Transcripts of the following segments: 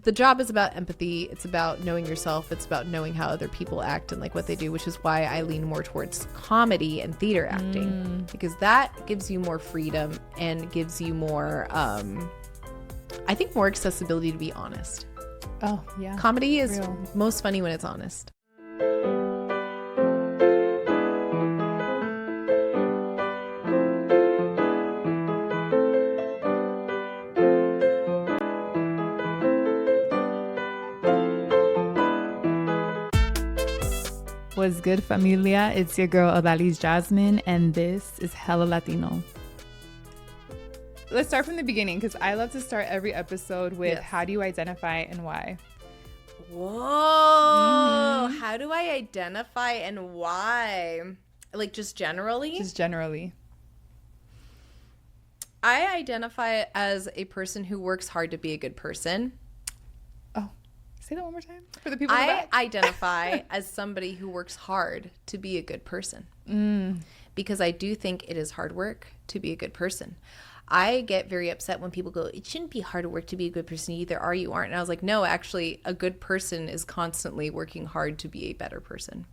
The job is about empathy. It's about knowing yourself. It's about knowing how other people act and like what they do, which is why I lean more towards comedy and theater acting, because that gives you more freedom and gives you more, I think, more accessibility to be honest. Oh, yeah. Comedy is most funny when it's honest. What's good, familia? It's your girl Adaliz Jasmine, and this is Hella Latino. Let's start from the beginning, because I love to start every episode with how do you identify and why? Whoa. How do I identify and why? Like just generally? Just generally. I identify as a person who works hard to be a good person. Say that one more time for the people in the back. I identify as somebody who works hard to be a good person. Because I do think it is hard work to be a good person. I get very upset when people go, it shouldn't be hard work to be a good person. You either are or you aren't. And I was like, no, actually, a good person is constantly working hard to be a better person.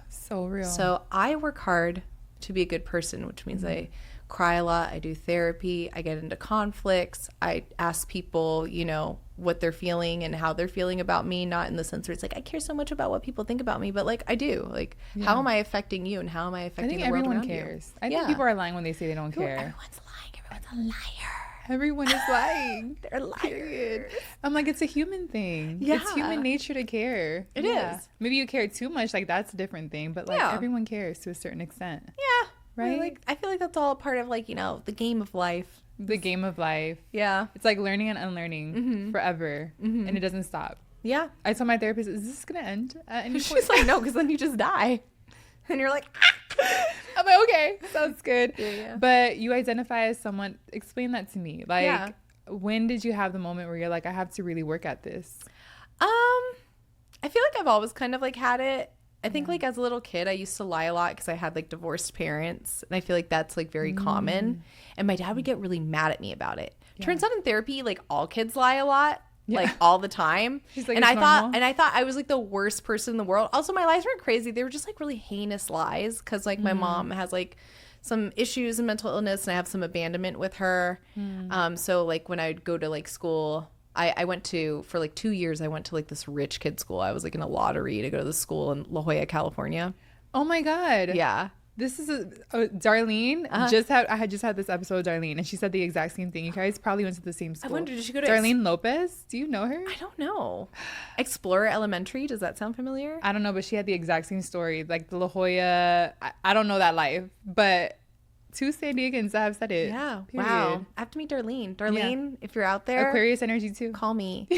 So real. So I work hard to be a good person, which means I cry a lot. I do therapy. I get into conflicts. I ask people, you know, what they're feeling and how they're feeling about me, not in the sense where it's like I care so much about what people think about me, but like I do. Like, how am I affecting you and how am I affecting the world around you? I think everyone cares. I think people are lying when they say they don't care. Everyone's lying. Everyone's a liar. Everyone is lying. They're liars. I'm like, it's a human thing. Yeah. It's human nature to care. It is. Maybe you care too much, like that's a different thing, but like everyone cares to a certain extent. Yeah. Right? Like I feel like that's all part of like, you know, the game of life. The game of life. Yeah. It's like learning and unlearning forever. And it doesn't stop. Yeah. I told my therapist, is this going to end at any point? She's like, no, because then you just die. And you're like, I'm like, okay, sounds good. Yeah. But you identify as someone, explain that to me. Like, when did you have the moment where you're like, I have to really work at this? I feel like I've always kind of like had it. I think like as a little kid, I used to lie a lot because I had like divorced parents. And I feel like that's like very common. And my dad would get really mad at me about it. Turns out in therapy, like all kids lie a lot. Like all the time. Like, and I thought I was like the worst person in the world. Also, my lies weren't crazy. They were just like really heinous lies. Cause like my mom has like some issues and mental illness and I have some abandonment with her. So like when I'd go to like school, I went to, for like 2 years, I went to like this rich kid school. I was like in a lottery to go to the school in La Jolla, California. Oh my God. Yeah. This is Darlene. I had just had this episode with Darlene, and she said the exact same thing. You guys probably went to the same school. I wonder, did she go to Darlene Lopez? Do you know her? I don't know. Explorer Elementary. Does that sound familiar? I don't know, but she had the exact same story. Like the La Jolla. I don't know that life, but two San Diegans that have said it. Yeah. Period. Wow. I have to meet Darlene. Darlene, if you're out there, Aquarius energy too. Call me.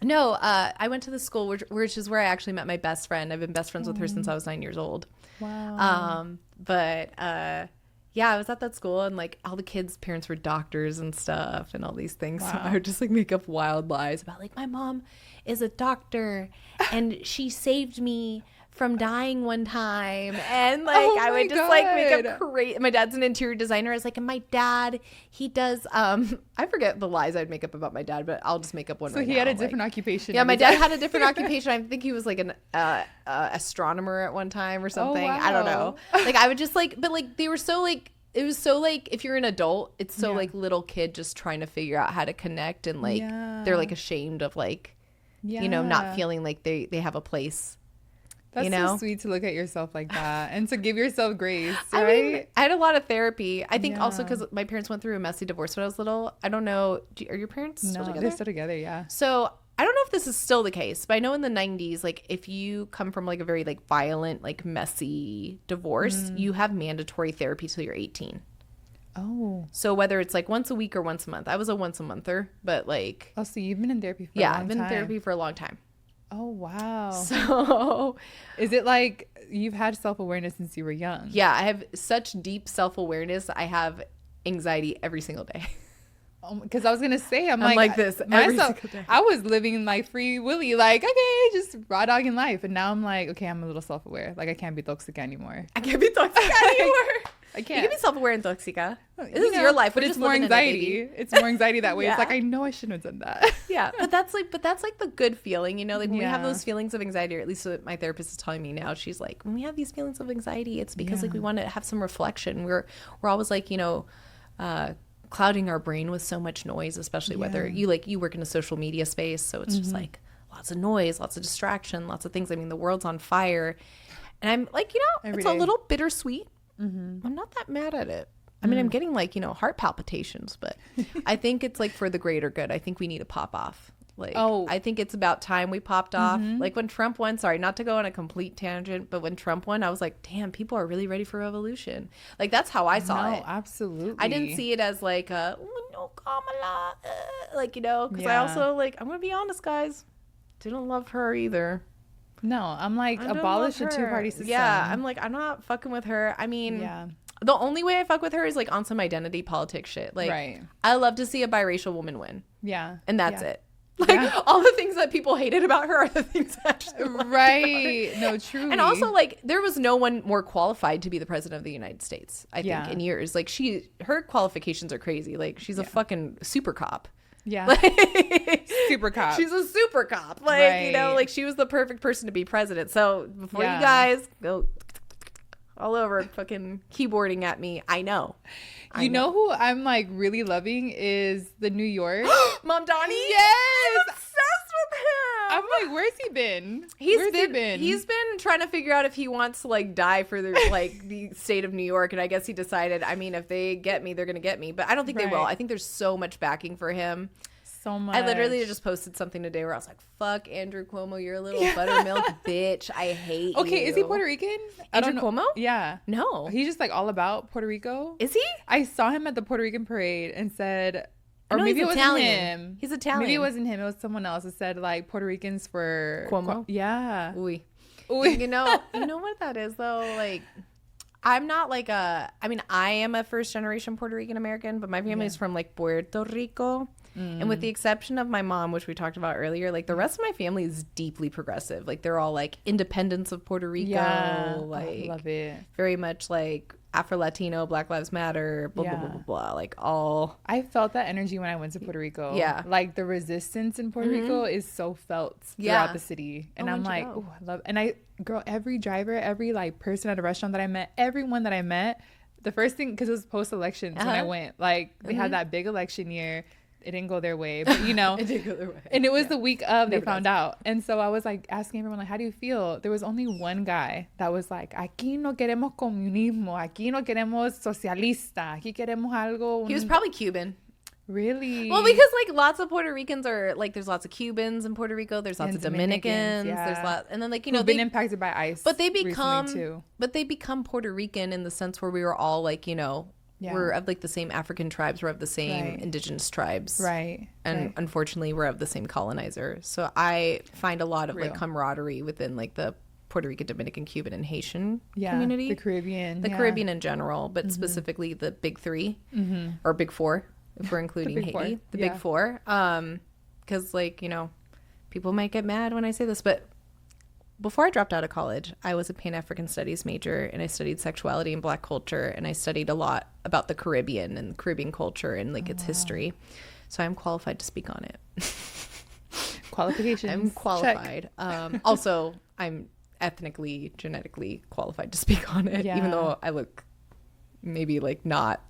No, I went to the school, which is where I actually met my best friend. I've been best friends with her since I was 9 years old. Wow. Yeah, I was at that school and like all the kids' parents were doctors and stuff and all these things. Wow. So I would just like make up wild lies about like my mom is a doctor and she saved me from dying one time, and like I would just like make up crazy. My dad's an interior designer. I was like, and my dad, he does I forget the lies I'd make up about my dad, but I'll just make up one. So he had a different occupation. Yeah, my dad had a different occupation. I think he was like an astronomer at one time or something. Oh, wow. I don't know. Like I would just like, but like they were so like, it was so like if you're an adult, it's so like little kid just trying to figure out how to connect, and like they're like ashamed of like you know, not feeling like they have a place. That's you know? So sweet to look at yourself like that and to give yourself grace, right? I mean, I had a lot of therapy. I think also because my parents went through a messy divorce when I was little. I don't know. Are your parents still together? They're still together, yeah. So I don't know if this is still the case, but I know in the 90s, like if you come from like a very like violent, like messy divorce, you have mandatory therapy till you're 18. Oh. So whether it's like once a week or once a month. I was a once a monther, but like. Oh, so you've been in therapy for a long time. Yeah, I've been in therapy for a long time. Oh, wow. So is it like you've had self-awareness since you were young? Yeah, I have such deep self-awareness. I have anxiety every single day. Because I was going to say, I'm like this every single day. I was living like free willy, like, okay, just raw dogging life. And now I'm like, okay, I'm a little self-aware. Like, I can't be toxic anymore. I can't be toxic anymore. I can't. You can be self-aware and toxica. This You is know, your life. but We're it's just more living in it, anxiety. baby. It's more anxiety that way. Yeah. It's like, I know I shouldn't have done that. Yeah, but that's like the good feeling, you know, like when we have Yeah. those feelings of anxiety, or at least what my therapist is telling me now, she's like, when we have these feelings of anxiety, it's because like we want to have some reflection. We're always like, you know, clouding our brain with so much noise, especially whether you work in a social media space, so it's just like lots of noise, lots of distraction, lots of things. I mean, the world's on fire, and I'm like, you know, Every it's day. a little bittersweet. I'm not that mad at it. I mean, I'm getting like, you know, heart palpitations, but I think it's like for the greater good. I think we need to pop off. Like, I think it's about time we popped off. Like when Trump won, sorry, not to go on a complete tangent, but when Trump won, I was like, damn, people are really ready for revolution. Like, that's how I saw it. Absolutely. I didn't see it as like, oh, no, Kamala, like, you know, because I also like, I'm going to be honest, guys, didn't love her either. No, I'm like, abolish the two-party system. Yeah, I'm like, I'm not fucking with her. I mean, the only way I fuck with her is like on some identity politics shit. Like, I love to see a biracial woman win. Yeah. And that's it. Like, all the things that people hated about her are the things I actually liked. No, truly. And also, like, there was no one more qualified to be the president of the United States, I think, in years. Like, her qualifications are crazy. Like, she's a fucking super cop. Yeah. Like, super cop. She's a super cop. Like, you know, like, she was the perfect person to be president. So, before you guys go all over fucking keyboarding at me, I know. You know who I'm like really loving is the New York Mom Dani. Yes, I'm obsessed with him. I'm like, where's he been? He's been trying to figure out if he wants to like die for the like the state of New York, and I guess he decided, I mean, if they get me, they're gonna get me. But I don't think they will. I think there's so much backing for him. So much. I literally just posted something today where I was like, fuck Andrew Cuomo, you're a little buttermilk bitch. I hate you. Okay, is he Puerto Rican? Andrew Cuomo? Yeah. No. He's just like all about Puerto Rico. Is he? I saw him at the Puerto Rican parade and said, or no, maybe it wasn't Italian. him. He's Italian. Maybe it wasn't him. It was someone else. It said like Puerto Ricans for Cuomo. Yeah. Uy. You know what that is though? Like, I'm not like I am a first generation Puerto Rican American, but my family is from like Puerto Rico. And with the exception of my mom, which we talked about earlier, like the rest of my family is deeply progressive. Like they're all like independence of Puerto Rico. Yeah. Like, I love it. Very much like Afro-Latino, Black Lives Matter, blah, blah, blah, blah, blah. Like all. I felt that energy when I went to Puerto Rico. Yeah. Like the resistance in Puerto Rico is so felt throughout the city. And I'm like, oh, I love, and girl, every driver, every like person at a restaurant that I met, everyone that I met, the first thing, because it was post-elections when I went, like they had that big election year. It didn't go their way, but you know, It did go their way. And it was the week of they found out. And so I was like asking everyone, like, how do you feel? There was only one guy that was like, aquí no queremos comunismo, aquí no queremos socialista, aquí queremos algo. He was probably Cuban. Really? Well, because like lots of Puerto Ricans are like, there's lots of Cubans in Puerto Rico. There's lots of Dominicans. There's lots, and then like, you know, they've been impacted by ICE. But they become too. But they become Puerto Rican in the sense where we were all like, you know, we're of like the same African tribes, we're of the same indigenous tribes, and unfortunately we're of the same colonizer. So I find a lot of like camaraderie within like the Puerto Rican, Dominican, Cuban, and Haitian community, the Caribbean in general, but specifically the big three or big four if we're including Haiti, the big four, because like, you know, people might get mad when I say this, but before I dropped out of college, I was a Pan-African Studies major, and I studied sexuality and Black culture, and I studied a lot about the Caribbean and Caribbean culture and like its history. So I'm qualified to speak on it. Qualifications. I'm qualified. Also, I'm ethnically, genetically qualified to speak on it, even though I look maybe like not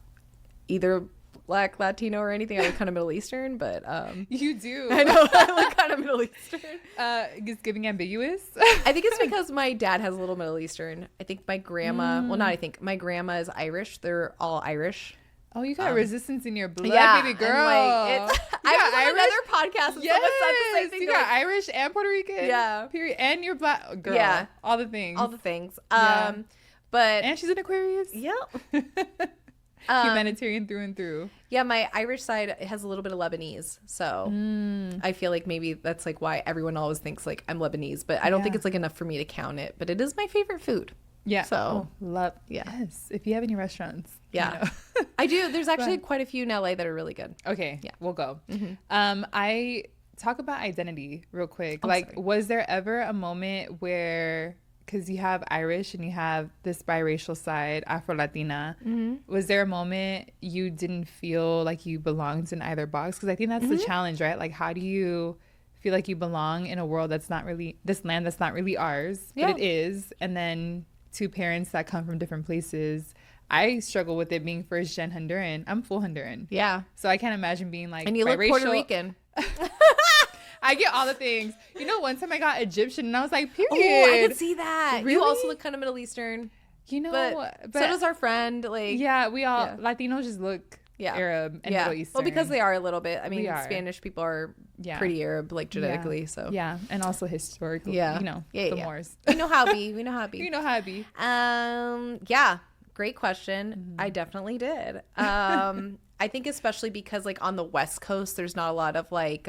either Black, Latino, or anything. I look kind of Middle Eastern, but you do. I know, I look kind of Middle Eastern. It's giving ambiguous. I think it's because my dad has a little Middle Eastern. I think my grandma, my grandma is Irish. They're all Irish. Oh, you got resistance in your blood, baby girl. Like, I was on another podcast and someone said the same thing. You got Irish and Puerto Rican. Yeah. Period. And you're Black. Girl. Yeah. All the things. But and she's an Aquarius. Yeah. Humanitarian through and through. Yeah, my Irish side has a little bit of Lebanese, so I feel like maybe that's like why everyone always thinks like I'm Lebanese, but I don't think it's like enough for me to count it. But it is my favorite food. Yeah. So love. Yes. If you have any restaurants. Yeah. You know. I do. There's actually quite a few in LA that are really good. Okay. Yeah. We'll go. I talk about identity real quick. Was there ever a moment where? because you have Irish and you have this biracial side, Afro-Latina. Was there a moment you didn't feel like you belonged in either box? Because I think that's the challenge, right? Like, how do you feel like you belong in a world that's not really, this land that's not really ours, but it is? And then two parents that come from different places. I struggle with it being first gen Honduran. I'm full Honduran. Yeah. So I can't imagine being like, and you biracial. look Puerto Rican. I get all the things. You know, one time I got Egyptian and I was like, period. Oh, I could see that. Really? You also look kind of Middle Eastern. You know, but so does our friend. Like, yeah, we all, Latinos just look Arab and Middle Eastern. Well, because they are a little bit. I mean, We are. Spanish people are pretty Arab, like genetically. So yeah, and also historically. Yeah. You know, the Moors. We know how it be. We know how it be. You know how it be. Yeah. Great question. I definitely did. I think especially because like on the West Coast, there's not a lot of like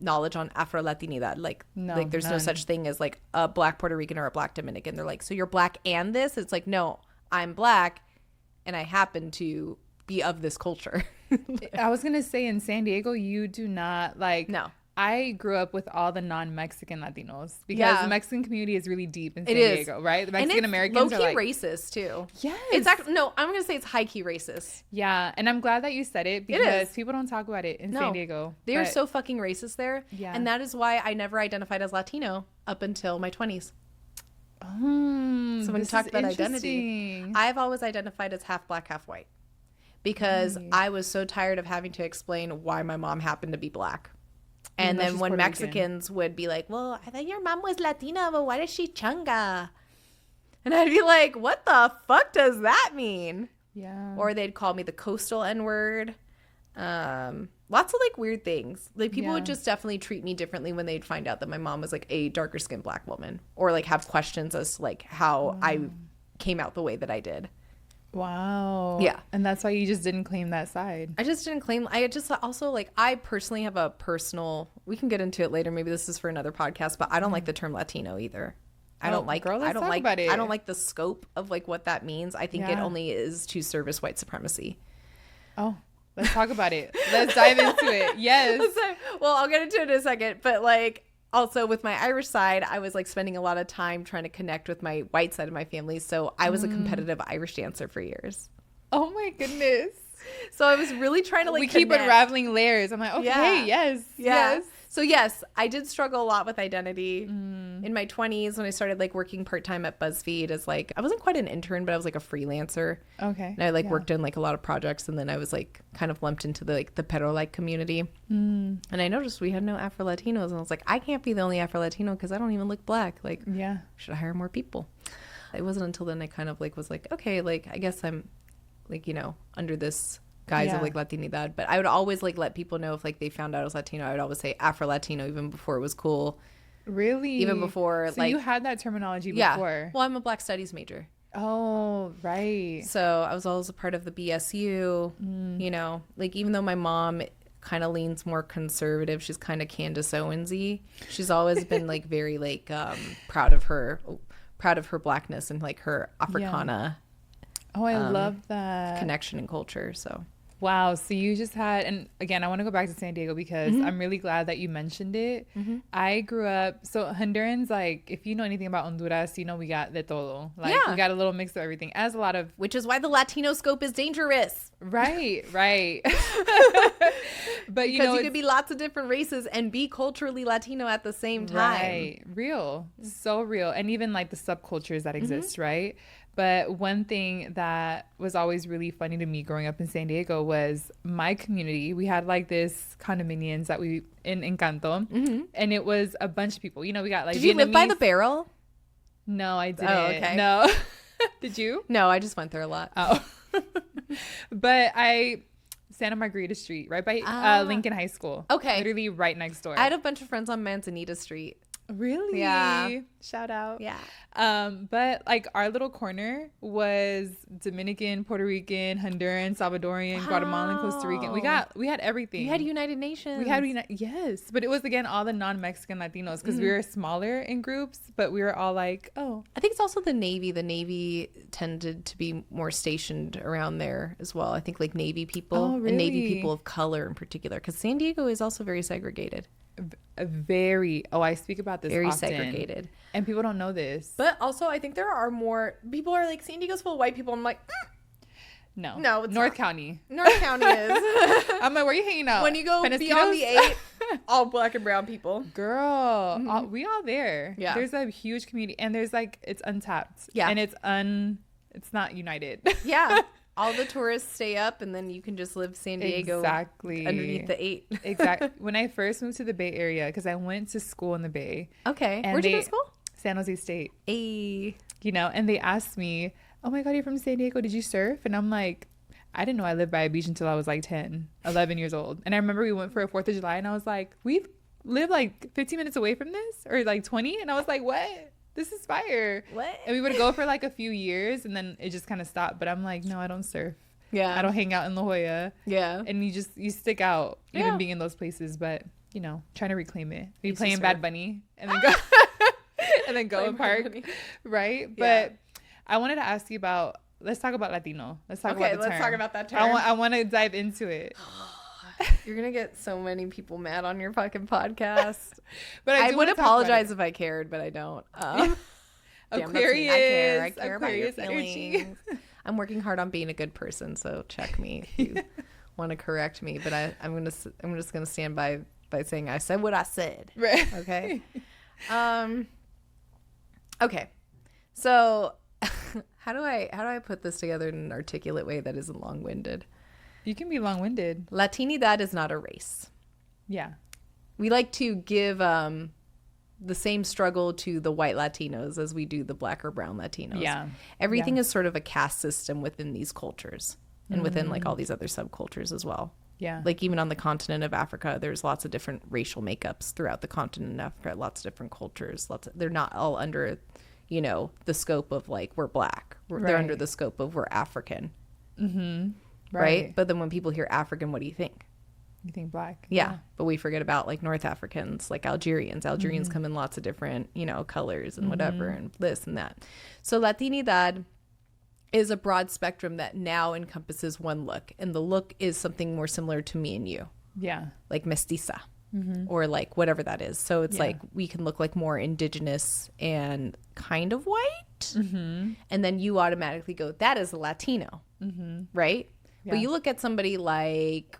knowledge on Afro-Latinidad. Like there's no such thing as like a Black Puerto Rican or a Black Dominican. They're like, so you're Black and this? It's like, no, I'm Black and I happen to be of this culture. I was going to say in San Diego, you do not like. No. I grew up with all the non-Mexican Latinos because the Mexican community is really deep in San Diego, right? The Mexican Americans are like racist too. Yes. It's actually, no, I'm going to say it's high-key racist. Yeah, and I'm glad that you said it because people don't talk about it in San Diego. They are so fucking racist there. Yeah. And that is why I never identified as Latino up until my 20s. So when you talk about identity, I've always identified as half Black, half white because I was so tired of having to explain why my mom happened to be Black. And then when Mexicans would be like, well, I thought your mom was Latina, but why does she chunga? And I'd be like, what the fuck does that mean? Yeah. Or they'd call me the coastal N-word. Lots of like weird things. Like people would just definitely treat me differently when they'd find out that my mom was like a darker skinned Black woman, or like have questions as to like how I came out the way that I did. Wow. Yeah. And that's why you just didn't claim that side. I just didn't claim. I just also like, I personally have a personal, we can get into it later. Maybe this is for another podcast, but I don't like the term Latino either. I don't like the scope of like what that means. I think it only is to service white supremacy. Oh, let's talk about it. Let's dive into it. Yes. Well, I'll get into it in a second, but like, also with my Irish side, I was like spending a lot of time trying to connect with my white side of my family. So I was a competitive Irish dancer for years. Oh my goodness. So I was really trying to like keep unraveling layers. I'm like, okay, yes. So yes, I did struggle a lot with identity in my 20s when I started like working part-time at Buzzfeed as like, I wasn't quite an intern, but I was like a freelancer. Okay. And I like worked in like a lot of projects, and then I was like kind of lumped into the like the Puerto like community. And I noticed we had no Afro-Latinos, and I was like, I can't be the only Afro-Latino because I don't even look Black. Like, should I hire more people? It wasn't until then I kind of like was like, okay, like I guess I'm like, you know, under this guise of like Latinidad. But I would always like let people know if like they found out I was Latino. I would always say Afro-Latino even before it was cool. Really? Even before so like, you had that terminology before. Well, I'm a Black Studies major. Oh, right. So I was always a part of the BSU, you know, like even though my mom kind of leans more conservative, she's kind of Candace Owens-y. She's always been like very like proud of her Blackness and like her Africana. Oh, I love that connection and culture. So wow. So you just had, and again, I want to go back to San Diego because I'm really glad that you mentioned it. I grew up, so Hondurans, like, if you know anything about Honduras, you know, we got de todo. Like, we got a little mix of everything, as a lot of. Which is why the Latino scope is dangerous. Right. But, you know, you could be lots of different races and be culturally Latino at the same time. Right. Real. So real. And even like the subcultures that exist, right? But one thing that was always really funny to me growing up in San Diego was my community. We had like this condominiums that we in Encanto, and it was a bunch of people. You know, we got like. Did you live by the Barrel? No, I didn't. Oh, okay. No. Did you? No, I just went there a lot. Oh. But Santa Margarita Street, right by Lincoln High School. Okay. Literally right next door. I had a bunch of friends on Manzanita Street. Really? Yeah. Shout out. Yeah. But like our little corner was Dominican, Puerto Rican, Honduran, Salvadorian, Guatemalan, Costa Rican. We had everything. We had United Nations. Yes. But it was again all the non-Mexican Latinos because we were smaller in groups, but we were all like, oh. I think it's also the Navy. The Navy tended to be more stationed around there as well. I think like Navy people and Navy people of color in particular, because San Diego is also very segregated. I speak about this very often, segregated. and people don't know this. But also, I think there are more people are like, San Diego's full of white people. I'm like, no, it's North not. County. North County is. I'm like, where are you hanging out? When you go Penasquitos? beyond the 8, all black and brown people. Girl, we all there. Yeah. There's a huge community, and there's like, it's untapped. Yeah. And it's not united. Yeah. All the tourists stay up, and then you can just live San Diego Exactly. underneath the 8. Exactly. When I first moved to the Bay Area, because I went to school in the Bay. Okay. And Where'd you go to school? San Jose State. A. You know, and they asked me, oh my God, you're from San Diego. Did you surf? And I'm like, I didn't know I lived by a beach until I was like 11 years old. And I remember we went for a 4th of July, and I was like, we live like 15 minutes away from this, or like 20. And I was like, what? This is fire. What? And we would go for like a few years, and then it just kind of stopped. But I'm like, no, I don't surf. Yeah. I don't hang out in La Jolla. Yeah. And you stick out even Yeah. being in those places, but you know, trying to reclaim it. Be Used to playing surf. Bad Bunny and then go and then go Play and Bad park. Bunny. Right? Yeah. But I wanted to ask you about, let's talk about Latino. Let's talk Okay, about the let's term. talk about that term. I want to dive into it. You're going to get so many people mad on your fucking podcast. But I do would wanna talk about apologize it. if I cared, but I don't. Damn, that's Aquarius, mean. I care about your Aquarius energy. feelings. I'm working hard on being a good person, so check me if you want to correct me. But I'm just gonna stand by saying I said what I said. Right. Okay. Okay. So how do I put this together in an articulate way that isn't long-winded? You can be long-winded. Latinidad is not a race. Yeah. We like to give the same struggle to the white Latinos as we do the black or brown Latinos. Yeah. Everything Yeah. is sort of a caste system within these cultures and within like all these other subcultures as well. Yeah. Like even on the continent of Africa, there's lots of different racial makeups throughout the continent of Africa, lots of different cultures. They're not all under, you know, the scope of like we're black. They're Right. under the scope of we're African. Mm-hmm. Right. But then when people hear African, what do you think? You think black? Yeah. But we forget about like North Africans, like Algerians. Algerians come in lots of different, you know, colors and whatever and this and that. So Latinidad is a broad spectrum that now encompasses one look. And the look is something more similar to me and you, Yeah. like mestiza or like whatever that is. So it's Yeah. like we can look like more indigenous and kind of white. And then you automatically go, that is a Latino, right? Yeah. But you look at somebody like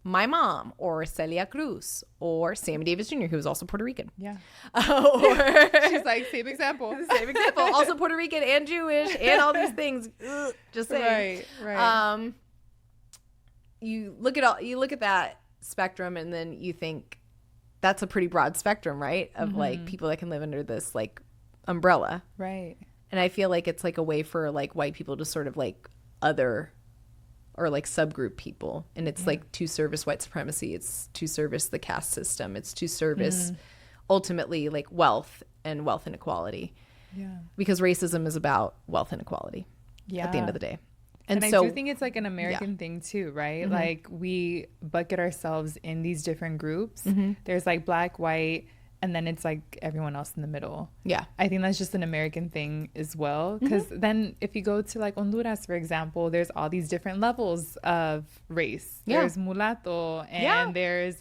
my mom or Celia Cruz or Sammy Davis Jr., who was also Puerto Rican. Yeah. Or She's like, same example. same example, also Puerto Rican and Jewish and all these things. Ugh, just saying. Right. You look at that spectrum and then you think that's a pretty broad spectrum, right? Of like people that can live under this like umbrella. Right. And I feel like it's like a way for like white people to sort of like other or like subgroup people. And it's like to service white supremacy. It's to service the caste system. It's to service ultimately like wealth and wealth inequality. Yeah. Because racism is about wealth inequality Yeah. at the end of the day. And so I do think it's like an American thing too, right? Like we bucket ourselves in these different groups. There's like black, white, and then it's like everyone else in the middle. yeah. I think that's just an American thing as well. Because then if you go to like Honduras, for example, there's all these different levels of race. Yeah. There's mulatto and Yeah. there's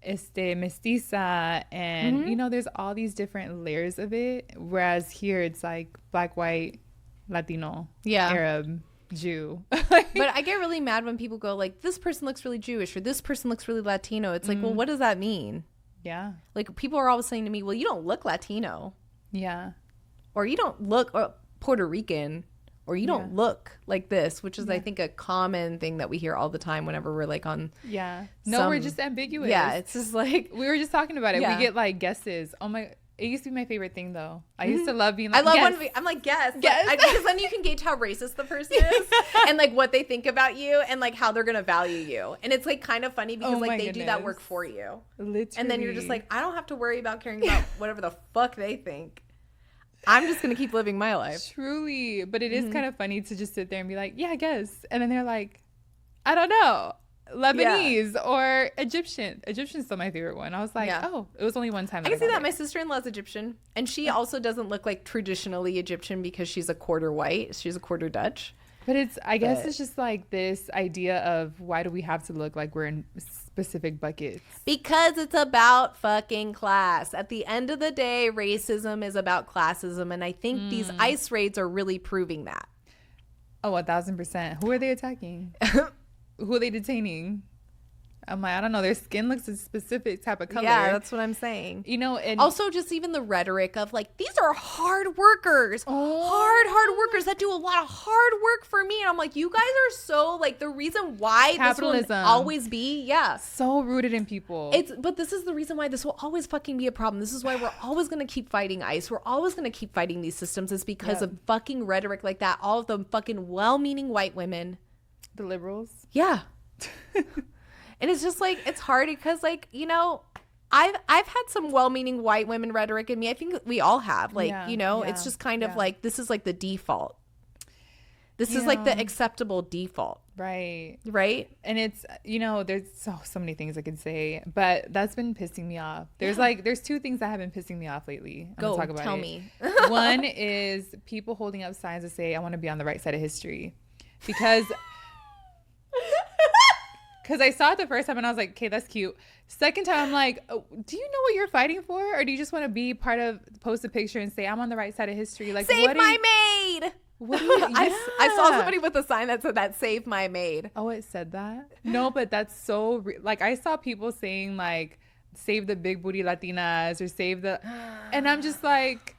mestiza and you know, there's all these different layers of it. Whereas here it's like black, white, Latino, Yeah. Arab, Jew. But I get really mad when people go like, this person looks really Jewish or this person looks really Latino. It's like, well, what does that mean? Yeah. Like people are always saying to me, well, you don't look Latino Yeah. or you don't look Puerto Rican or you don't look like this, which is I think a common thing that we hear all the time whenever we're like on. Yeah. No, we're just ambiguous. Yeah. It's just like, We were just talking about it. Yeah. We get like guesses. Oh my, it used to be my favorite thing though. I used to love being like, I love yes. when I'm like, yes. Yes. Because then you can gauge how racist the person is and like what they think about you and like how they're going to value you. And it's like kind of funny because Oh my like they do that goodness. work for you. Literally. And then you're just like, I don't have to worry about caring about whatever the fuck they think. I'm just going to keep living my life. Truly. But it is kind of funny to just sit there and be like, yeah, I guess. And then they're like, I don't know. Lebanese or Egyptian. Egyptian's still my favorite one. I was like, Yeah. oh, it was only one time. I can see got that. it. My sister-in-law's Egyptian. And she also doesn't look like traditionally Egyptian because she's a quarter white. She's a quarter Dutch. But I guess But- it's just like this idea of why do we have to look like we're specific buckets? Because it's about fucking class. At the end of the day, racism is about classism. And I think these ICE raids are really proving that. Oh, 1,000%. Who are they attacking? Who are they detaining? I'm like, I don't know. Their skin looks a specific type of color. Yeah, that's what I'm saying. You know, and also just even the rhetoric of like, these are hard workers. Hard workers that do a lot of hard work for me. And I'm like, you guys are so like the reason why capitalism this will always be, so rooted in people. But this is the reason why this will always fucking be a problem. This is why we're always going to keep fighting ICE. We're always going to keep fighting these systems is because of fucking rhetoric like that. All of them fucking well-meaning white women. The liberals. Yeah. And it's just like, it's hard because like, you know, I've had some well-meaning white women rhetoric in me. I think we all have, like, you know, it's just kind of like, this is like the default. This is like the acceptable default. Right. And it's, you know, there's so many things I could say, but that's been pissing me off. There's two things that have been pissing me off lately. I'm gonna talk about tell it. me. One is people holding up signs that say, I want to be on the right side of history. Because I saw it the first time and I was like, okay, that's cute. Second time, I'm like, oh, do you know what you're fighting for? Or do you just want to be part of, post a picture and say, I'm on the right side of history? Like, Save my maid! What do you, I saw somebody with a sign that said that, save my maid. Oh, it said that? No, but that's so, like, I saw people saying, like, save the big booty Latinas or save the, and I'm just like,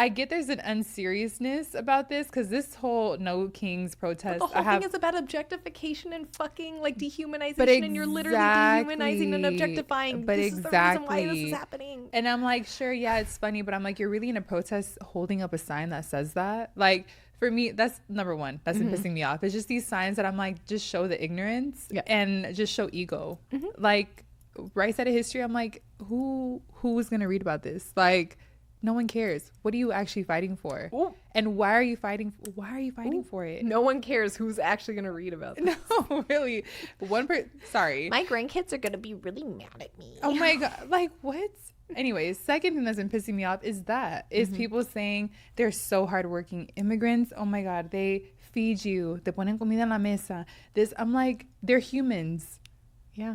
I get there's an unseriousness about this because this whole No Kings protest. But the whole thing is about objectification and fucking like dehumanization, and you're literally dehumanizing and objectifying. But this is the reason why this is happening. And I'm like, sure, yeah, it's funny, but I'm like, you're really in a protest holding up a sign that says that? Like, for me, that's number one. That's been pissing me off. It's just these signs that I'm like, just show the ignorance and just show ego. Like, right side of history, I'm like, who is gonna read about this? Like, no one cares. What are you actually fighting for? Ooh. And why are you fighting for it? No one cares who's actually going to read about this. No, really. Sorry. My grandkids are going to be really mad at me. Oh my God. Like, what? Anyways, second thing that's been pissing me off is people saying they're so hardworking immigrants. Oh my God. They feed you. Te ponen comida en la mesa. I'm like, they're humans. Yeah.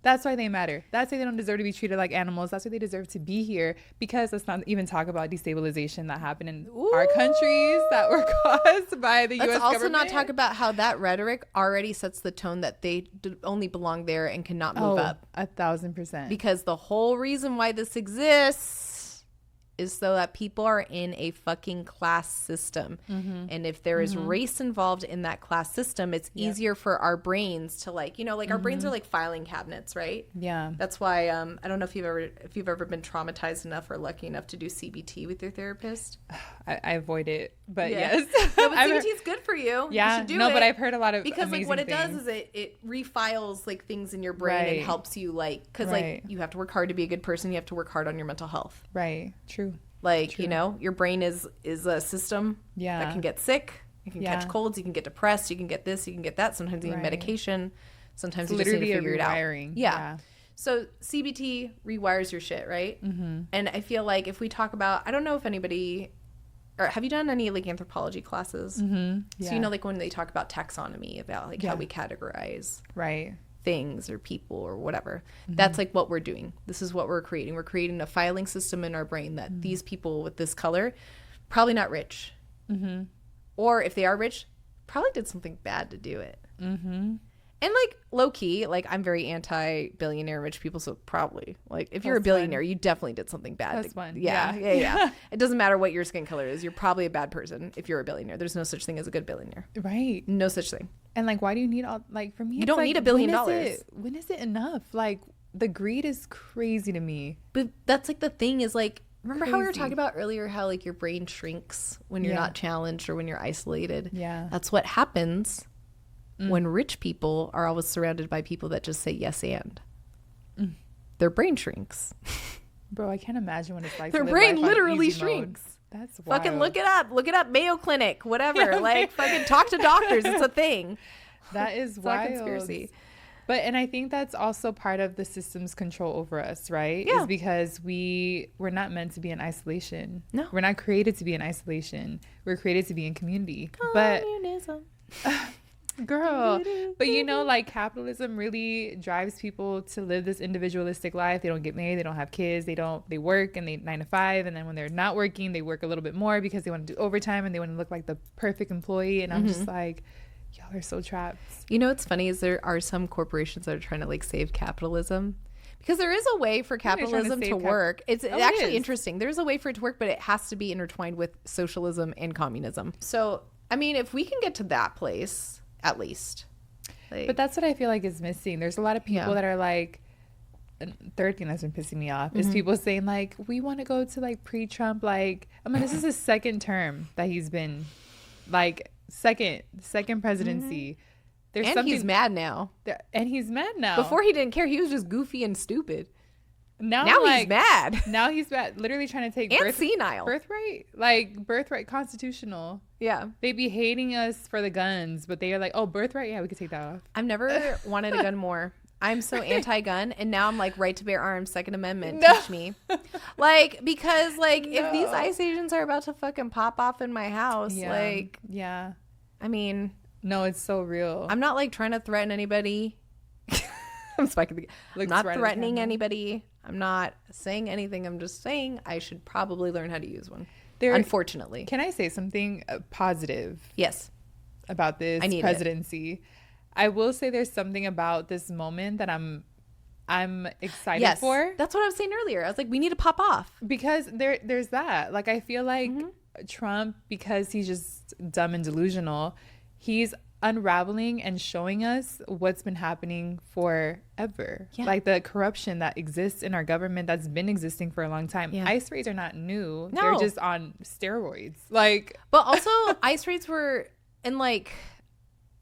That's why they matter. That's why they don't deserve to be treated like animals. That's why they deserve to be here. Because let's not even talk about destabilization that happened in our countries that were caused by the U.S. government. Let's also not talk about how that rhetoric already sets the tone that they only belong there and cannot move up. 1,000%. Because the whole reason why this exists is so that people are in a fucking class system. And if there is race involved in that class system, it's easier for our brains to like, you know, like our brains are like filing cabinets, right? Yeah. That's why I don't know if you've ever been traumatized enough or lucky enough to do CBT with your therapist. I avoid it, but yes. No, but CBT is good for you. Yeah. You should do no, it. but I've heard a lot of because like what it things. does is it refiles like things in your brain and helps you like because like you have to work hard to be a good person. You have to work hard on your mental health. Right. True. Like, you know, your brain is a system that can get sick. You can catch colds. You can get depressed. You can get this. You can get that. Sometimes you need medication. Sometimes you just need to figure it out. Yeah. So CBT rewires your shit, right? And I feel like if we talk about, I don't know if anybody, or have you done any like anthropology classes? So you know, like when they talk about taxonomy, about like how we categorize things or people or whatever. That's like what we're doing. This is what we're creating. We're creating a filing system in our brain that these people with this color, probably not rich. Or if they are rich, probably did something bad to do it. And like low key, like I'm very anti-billionaire rich people, so probably like if you're a billionaire, you definitely did something bad. That's fun. Yeah. It doesn't matter what your skin color is. You're probably a bad person if you're a billionaire. There's no such thing as a good billionaire. Right. No such thing. And like, why do you need all, like for me, you don't need $1 billion. When is it enough? Like the greed is crazy to me. But that's like the thing is like, remember how we were talking about earlier, how like your brain shrinks when you're not challenged or when you're isolated? Yeah. That's what happens when rich people are always surrounded by people that just say yes and. Their brain shrinks. Bro, I can't imagine what it's like. Their brain literally shrinks. That's wild. Fucking look it up. Look it up. Mayo Clinic, whatever. Like fucking talk to doctors. It's a thing. That is it's wild. Not a conspiracy. But and I think that's also part of the system's control over us, right? Yeah. Is because we're not meant to be in isolation. No. We're not created to be in isolation. We're created to be in community. Communism. girl. But you know, like capitalism really drives people to live this individualistic life. They don't get married, they don't have kids, they work and they 9 to 5, and then when they're not working they work a little bit more because they want to do overtime and they want to look like the perfect employee. And I'm just like, y'all are so trapped. You know what's funny is there are some corporations that are trying to like save capitalism, because there is a way for capitalism to work. It's actually interesting. There's a way for it to work, but it has to be intertwined with socialism and communism. So I mean, if we can get to that place, at least. Like, but that's what I feel like is missing. There's a lot of people that are like, third thing that's been pissing me off is people saying like, we want to go to like pre-Trump. Like, I mean, this is his second term that he's been like second presidency. There's and he's mad now. And he's mad now. Before he didn't care. He was just goofy and stupid. Now like, he's mad. Now he's mad. Literally trying to take senile. Birthright constitutional. Yeah. They be hating us for the guns, but they are like, oh, birthright. Yeah, we could take that off. I've never wanted a gun more. I'm so anti-gun, and now I'm like right to bear arms, Second Amendment. No. Teach me, like, because like if these ICE agents are about to fucking pop off in my house, like, I mean, no, it's so real. I'm not like trying to threaten anybody. I'm spiking. I'm not threatening anybody. I'm not saying anything. I'm just saying I should probably learn how to use one. Unfortunately. Can I say something positive? Yes. About this presidency? I will say there's something about this moment that I'm excited for. That's what I was saying earlier. I was like, we need to pop off. Because there's that. Like, I feel like Trump, because he's just dumb and delusional, he's unraveling and showing us what's been happening forever. Like the corruption that exists in our government that's been existing for a long time. ICE raids are not new. No. They're just on steroids. Like, but also ICE raids were, and like,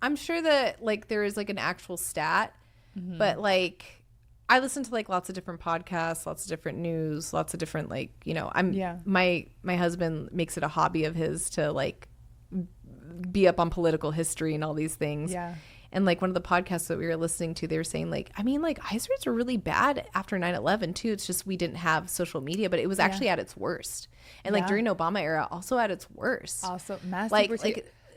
I'm sure that like there is like an actual stat, but like I listen to like lots of different podcasts, lots of different news, lots of different like, you know, my husband makes it a hobby of his to like be up on political history and all these things. And like one of the podcasts that we were listening to, they were saying like, I mean, like ICE raids were really bad after 9/11 too. It's just we didn't have social media, but it was actually at its worst. And like during Obama era, also at its worst. Also massive. Like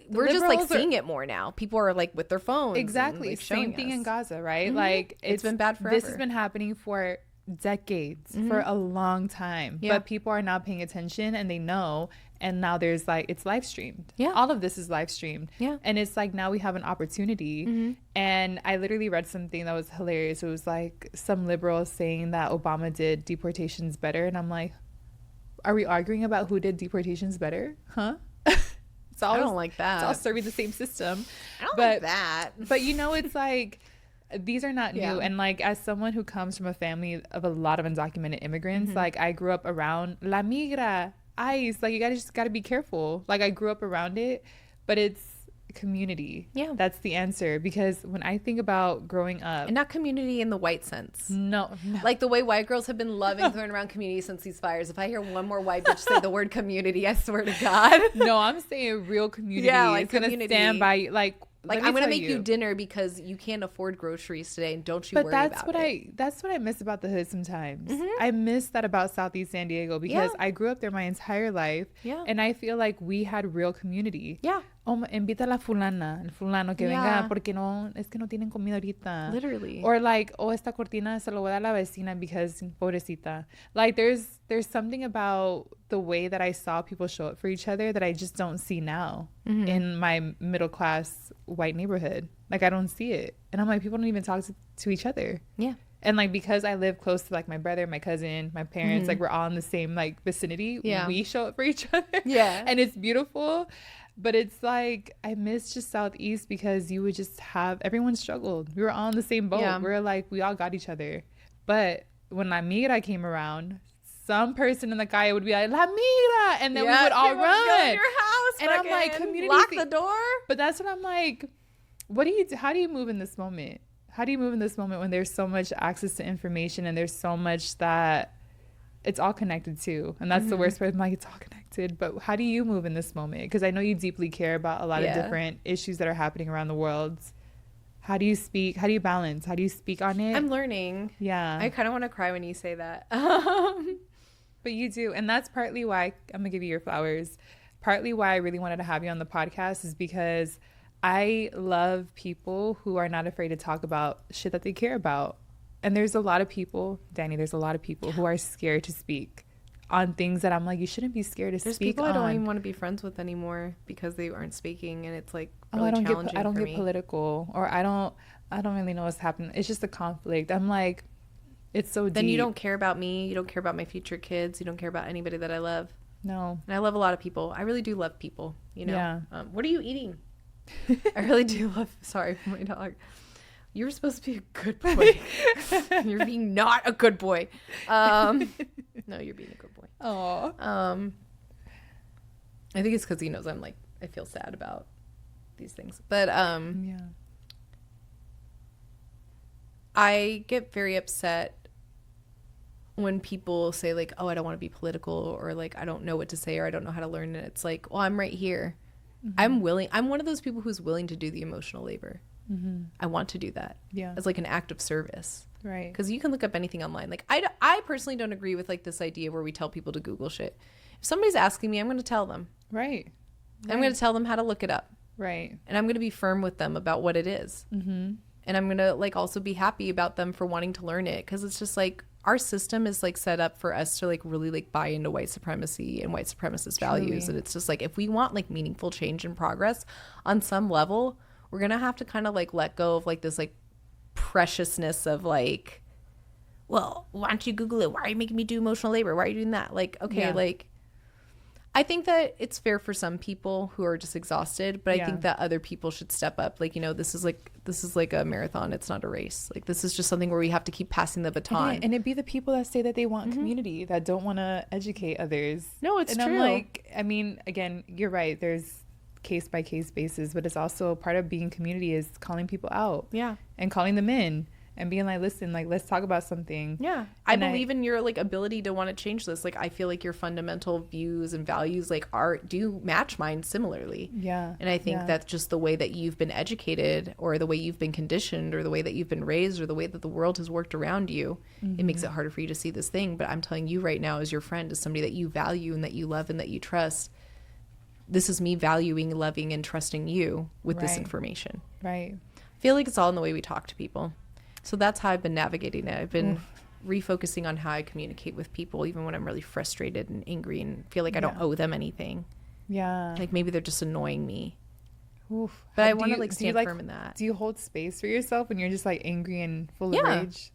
we're just like seeing it more now. People are like with their phones. Exactly. And, like, same thing in Gaza, right? Like it's been bad forever. This has been happening for decades, for a long time. But people are not paying attention and they know. And now there's like, it's live streamed. All of this is live streamed. And it's like now we have an opportunity. And I literally read something that was hilarious. It was like some liberals saying that Obama did deportations better. And I'm like, are we arguing about who did deportations better? Huh? I don't like that. It's all serving the same system. I don't like that. But you know, it's like, these are not new. And like, as someone who comes from a family of a lot of undocumented immigrants, like I grew up around La Migra, ICE, like you gotta be careful. Like I grew up around it, but it's community. That's the answer. Because when I think about growing up, and not community in the white sense. No. Like the way white girls have been loving throwing around community since these fires. If I hear one more white bitch say the word community, I swear to God. No, I'm saying real community. Like it's gonna stand by you. Like I'm gonna make you dinner because you can't afford groceries today, and don't you worry about it. That's what I miss about the hood sometimes. I miss that about Southeast San Diego because I grew up there my entire life, and I feel like we had real community. Oh, invita a la fulana, el fulano que venga porque no, es que no tienen comida ahorita. Literally. Or like, oh, esta cortina se lo voy a dar a la vecina because pobrecita. Like there's something about the way that I saw people show up for each other that I just don't see now in my middle class white neighborhood. Like I don't see it. And I'm like, people don't even talk to each other. And like, because I live close to like my brother, my cousin, my parents, like we're all in the same like vicinity. We show up for each other. And it's beautiful. But it's like, I miss just Southeast because you would just have, everyone struggled. We were all in the same boat. We were like, we all got each other. But when La Migra came around, some person in the calle would be like, La Migra! And then we would all run. Go to your house, and I'm like, community. Lock the door. But that's what I'm like, how do you move in this moment? How do you move in this moment when there's so much access to information and there's so much that it's all connected to? And that's the worst part. I'm like, it's all connected. But how do you move in this moment? Because I know you deeply care about a lot of different issues that are happening around the world. How do you speak? How do you balance? How do you speak on it? I'm learning. I kind of want to cry when you say that. But you do. And that's partly why I'm going to give you your flowers. Partly why I really wanted to have you on the podcast is because I love people who are not afraid to talk about shit that they care about. And there's a lot of people, Dani, there's a lot of people who are scared to speak on things that I'm like, you shouldn't be scared to There's speak people on. I don't even want to be friends with anymore because they aren't speaking, and it's like really I don't challenging get political, or I don't really know what's happening. It's just a conflict. I'm like, it's so deep. Then you don't care about me. You don't care about my future kids. You don't care about anybody that I love. No. And I love a lot of people. I really do love people, you know. Yeah. What are you eating? I really do love. Sorry, my dog. You're supposed to be a good boy. You're being not a good boy. No, you're being a good boy. Oh. I think it's because he knows I feel sad about these things. But Yeah. I get very upset when people say like, oh, I don't want to be political, or like, I don't know what to say, or I don't know how to learn it. It's like, well, I'm right here. Mm-hmm. I'm one of those people who's willing to do the emotional labor. Mm-hmm. I want to do that. Yeah. As like an act of service. Right. Because you can look up anything online. Like I personally don't agree with like this idea where we tell people to Google shit. If somebody's asking me, I'm going to tell them. Right. I'm going to tell them how to look it up. Right. And I'm going to be firm with them about what it is. Mm-hmm. And I'm going to like also be happy about them for wanting to learn it. Because it's just like our system is like set up for us to like really like buy into white supremacy and white supremacist values. And it's just like, if we want like meaningful change and progress on some level, we're going to have to kind of like let go of like this like preciousness of like, well, why don't you Google it? Why are you making me do emotional labor? Why are you doing that? Like, okay, Yeah. like, I think that it's fair for some people who are just exhausted, but I think that other people should step up. Like, you know, this is like a marathon. It's not a race. Like, this is just something where we have to keep passing the baton. Again, and it'd be the people that say that they want community, that don't want to educate others. No, it's and true. I'm like, I mean, again, you're right. There's case by case basis, but it's also part of being community is calling people out. Yeah. And calling them in and being like, listen, like, let's talk about something. Yeah. I believe in your like ability to want to change this. Like, I feel like your fundamental views and values like do match mine similarly. Yeah. And I think that's just the way that you've been educated, or the way you've been conditioned, or the way that you've been raised, or the way that the world has worked around you. It makes it harder for you to see this thing. But I'm telling you right now, as your friend, as somebody that you value and that you love and that you trust, this is me valuing, loving, and trusting you with this information. Right. I feel like it's all in the way we talk to people. So that's how I've been navigating it. I've been refocusing on how I communicate with people, even when I'm really frustrated and angry and feel like I don't owe them anything. Yeah. Like maybe they're just annoying me. Oof. But I want to like stand firm in that. Do you hold space for yourself when you're just like angry and full of rage?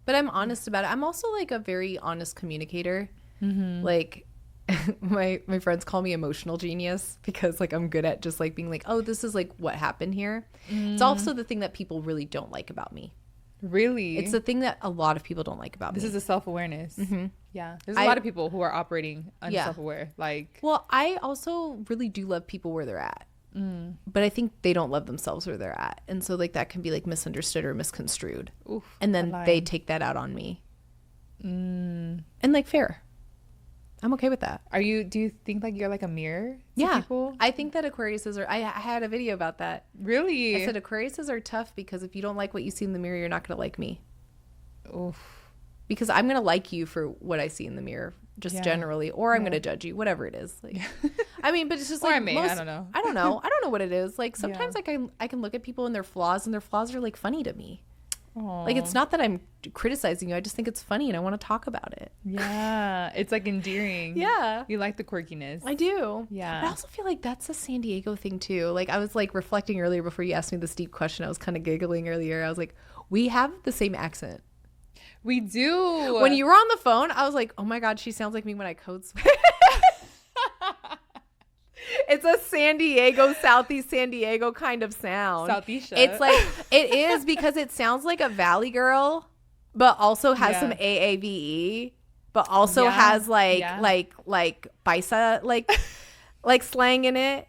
But I'm honest about it. I'm also like a very honest communicator. Like my friends call me emotional genius because like I'm good at just like being like, oh, this is like what happened here. It's also the thing that people really don't like about me. Really? It's the thing that a lot of people don't like about me. This is a self-awareness. Yeah. There's a lot of people who are operating unself-aware. Like, well, I also really do love people where they're at. But I think they don't love themselves where they're at. And so like that can be like misunderstood or misconstrued. oof, And then they take that out on me. And like fair. I'm okay with that. do you think like you're like a mirror to people? I think that Aquariuses are, I had a video about that. Really? I said Aquariuses are tough because if you don't like what you see in the mirror, you're not going to like me. Oof. Because I'm going to like you for what I see in the mirror, just generally, or I'm going to judge you, whatever it is. Like, I mean, but it's just like, I don't know. I don't know. I don't know what it is. Like sometimes like I can look at people and their flaws are like funny to me. Aww. Like it's not that I'm criticizing you. I just think it's funny and I want to talk about it. Yeah. It's like endearing. Yeah. You like the quirkiness. I do. Yeah. But I also feel like that's a San Diego thing too. Like I was like reflecting earlier before you asked me this deep question. I was kind of giggling earlier. I was like, we have the same accent. We do. When you were on the phone, I was like, oh my God, she sounds like me when I code switch. It's a San Diego, Southeast San Diego kind of sound. Southeast. It's like, it is because it sounds like a Valley girl, but also has some AAVE, but also has like Bisa, like slang in it.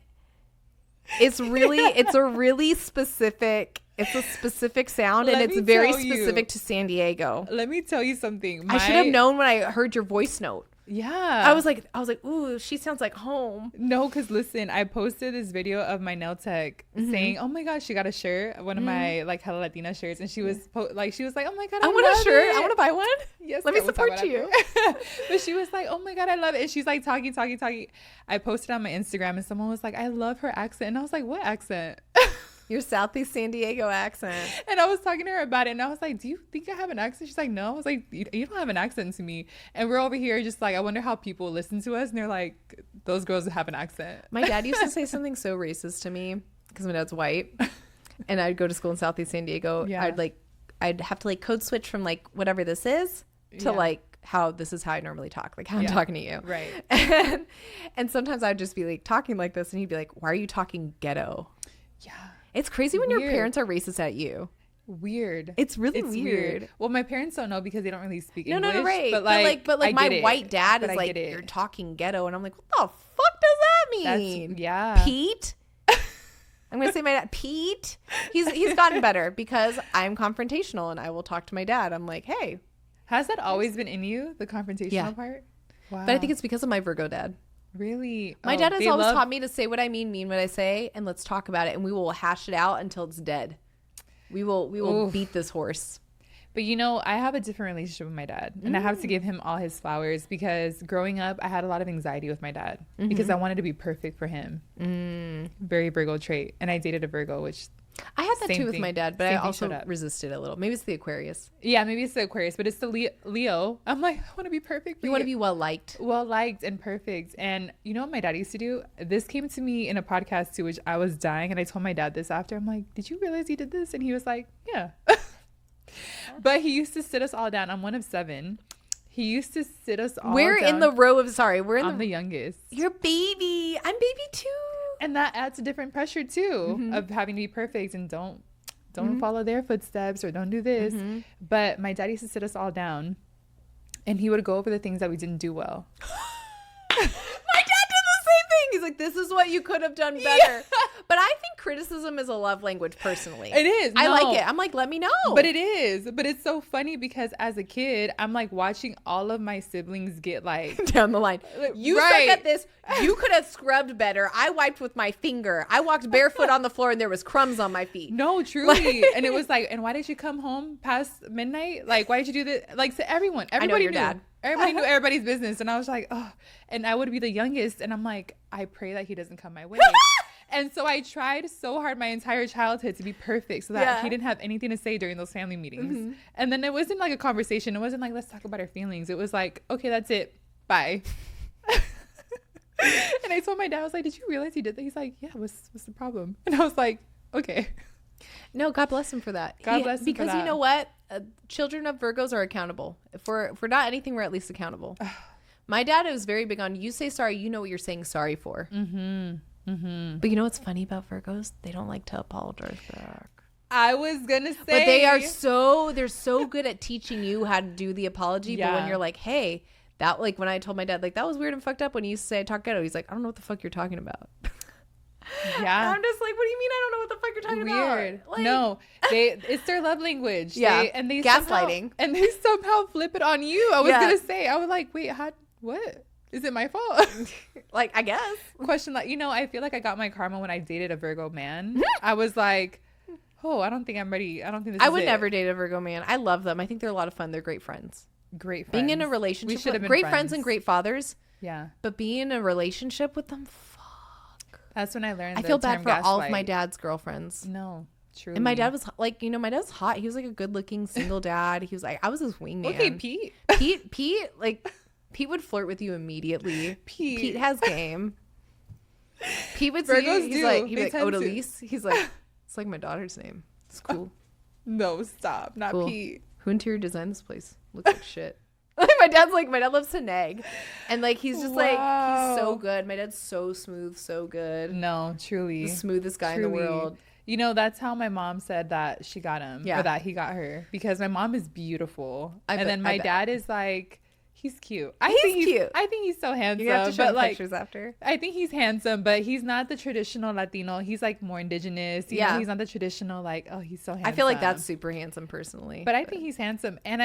It's a really specific, it's a specific sound and it's very specific to San Diego. Let me tell you something. I should have known when I heard your voice note. Yeah. I was like, ooh, she sounds like home. No, because listen, I posted this video of my nail tech saying, oh my gosh, she got a shirt, one of my like Hella Latina shirts, and she was she was like, oh my god, I want a shirt. it. I want to buy one. Yes, let me support you. But she was like, oh my god, I love it. And she's like talking. I posted on my Instagram, and someone was like, I love her accent, and I was like, what accent? Your Southeast San Diego accent. And I was talking to her about it, and I was like, do you think I have an accent? She's like, no. I was like, you don't have an accent to me. And we're over here just like, I wonder how people listen to us, and they're like, those girls have an accent. My dad used to say something so racist to me because my dad's white, and I'd go to school in Southeast San Diego. Yeah. I'd have to like code switch from like whatever this is to like how this is how I normally talk, like how I'm talking to you. Right. And sometimes I'd just be like talking like this, and he'd be like, why are you talking ghetto? Yeah. It's crazy when your parents are racist at you. Weird. It's really weird. Well, my parents don't know because they don't really speak No, English. no, right. But like my white dad is like, you're talking ghetto, and I'm like, what the fuck does that mean? Pete. I'm gonna say my dad, Pete. He's gotten better because I'm confrontational, and I will talk to my dad. I'm like, hey. Has that always been in you, the confrontational part? Wow. But I think it's because of my Virgo dad. Really? My dad has always taught me to say what I mean what I say, and let's talk about it, and we will hash it out until it's dead. We will beat this horse. But I have a different relationship with my dad, and I have to give him all his flowers because growing up, I had a lot of anxiety with my dad because I wanted to be perfect for him. Very Virgo trait. And I dated a Virgo, which I had that too with my dad, but I also resisted a little. Maybe it's the Aquarius. Yeah, maybe it's the Aquarius, but it's the Leo. I'm like, I want to be perfect for you. You want to be well-liked. Well-liked and perfect. And you know what my dad used to do? This came to me in a podcast too, which I was dying. And I told my dad this after. I'm like, did you realize he did this? And he was like, yeah. But he used to sit us all down. I'm one of 7. He used to sit us all We're down. in the row of, I'm the youngest. You're baby. I'm baby too. And that adds a different pressure too of having to be perfect and don't follow their footsteps or don't do this. But my dad used to sit us all down, and he would go over the things that we didn't do well. My dad did the same thing. He's like, this is what you could have done better. Yeah. But I think criticism is a love language personally. It is. I like it. I'm like, let me know. But it is. But it's so funny because as a kid, I'm like watching all of my siblings get like down the line. You suck at this. You could have scrubbed better. I wiped with my finger. I walked barefoot on the floor and there was crumbs on my feet. No, truly. And it was like, and why did you come home past midnight? Like, why did you do this? Like, to everyone. Everybody knew. Dad. Everybody knew everybody's business. And I was like, oh. And I would be the youngest. And I'm like, I pray that he doesn't come my way. And so I tried so hard my entire childhood to be perfect so that he didn't have anything to say during those family meetings. And then it wasn't like a conversation. It wasn't like, let's talk about our feelings. It was like, okay, that's it. Bye. And I told my dad, I was like, did you realize he did that? He's like, yeah, what's the problem? And I was like, okay. No, God bless him for that. God bless him because for that. You know what? Children of Virgos are accountable. If we're not anything, we're at least accountable. My dad was very big on, you say sorry, you know what you're saying sorry for. But you know what's funny about Virgos? They don't like to apologize back. I was gonna say, but they're so good at teaching you how to do the apology. But when you're like, hey, that, like when I told my dad, like, that was weird and fucked up when you used to say I talk ghetto, he's like, I don't know what the fuck you're talking about. Yeah. I'm just like, what do you mean I don't know what the fuck you're talking Weird. about? Like, no, it's their love language. Yeah. They gaslighting. They somehow flip it on you. I was gonna say, I was like, wait, what? Is it my fault? Like, I guess. Question, like, I feel like I got my karma when I dated a Virgo man. I was like, oh, I don't think I'm ready. I don't think this is I would never date a Virgo man. I love them. I think they're a lot of fun. They're great friends. Great friends. Being in a relationship, we should have been great friends and great fathers. Yeah. But being in a relationship with them, fuck. That's when I learned. I feel bad for all of my dad's girlfriends. No, truly. And my dad was like, my dad's hot. He was like a good-looking single dad. He was like, I was his wingman. Okay, Pete. Pete would flirt with you immediately. Pete has game. Pete would see Virgos you. He'd be like, Adaliz. He's like, it's like my daughter's name. It's cool. No, stop. Not cool. Pete. Who interior designed this place? Looks like shit. My dad loves to nag. And like, he's just like, he's so good. My dad's so smooth, so good. No, truly. The smoothest guy in the world. That's how my mom said that she got him. Yeah. Or that he got her. Because my mom is beautiful. Then my dad is like, he's cute. I think he's so handsome. You have to show pictures after. I think he's handsome, but he's not the traditional Latino. He's like more indigenous. You know, he's not the traditional like, oh, he's so handsome. I feel like that's super handsome personally. But I think he's handsome. And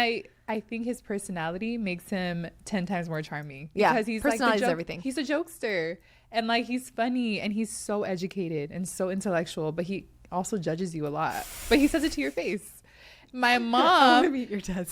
I think his personality makes him 10 times more charming. Yeah, because he's personality is everything. He's a jokester, and like he's funny, and he's so educated and so intellectual, but he also judges you a lot. But he says it to your face. My mom,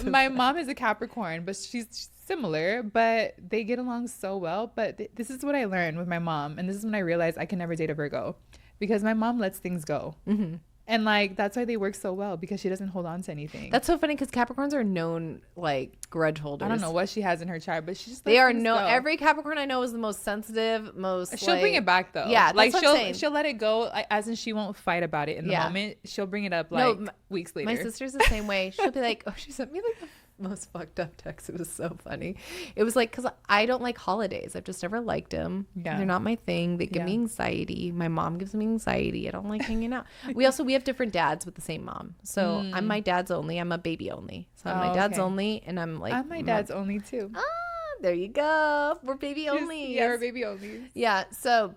my mom is a Capricorn, but she's similar, but they get along so well. But this is what I learned with my mom, and this is when I realized I can never date a Virgo, because my mom lets things go. Mm-hmm. And like that's why they work so well, because she doesn't hold on to anything. That's so funny, because Capricorns are known like grudge holders. I don't know what she has in her chart, but she just they are no. Every Capricorn I know is the most sensitive, most. She'll bring it back though. Yeah, like that's what I'm saying. she'll let it go, as in she won't fight about it in the moment. She'll bring it up like weeks later. My sister's the same way. She'll be like, oh, she sent me like the most fucked up text. It was so funny. It was like, because I don't like holidays. I've just never liked them. Yeah, they're not my thing. They give me anxiety. My mom gives me anxiety. I don't like hanging out. We have different dads with the same mom. So I'm my dad's only. I'm a baby only. So I'm my dad's only, and I'm like I'm my dad's only too. There you go. We're baby only. Yeah, we're baby only. Yeah. So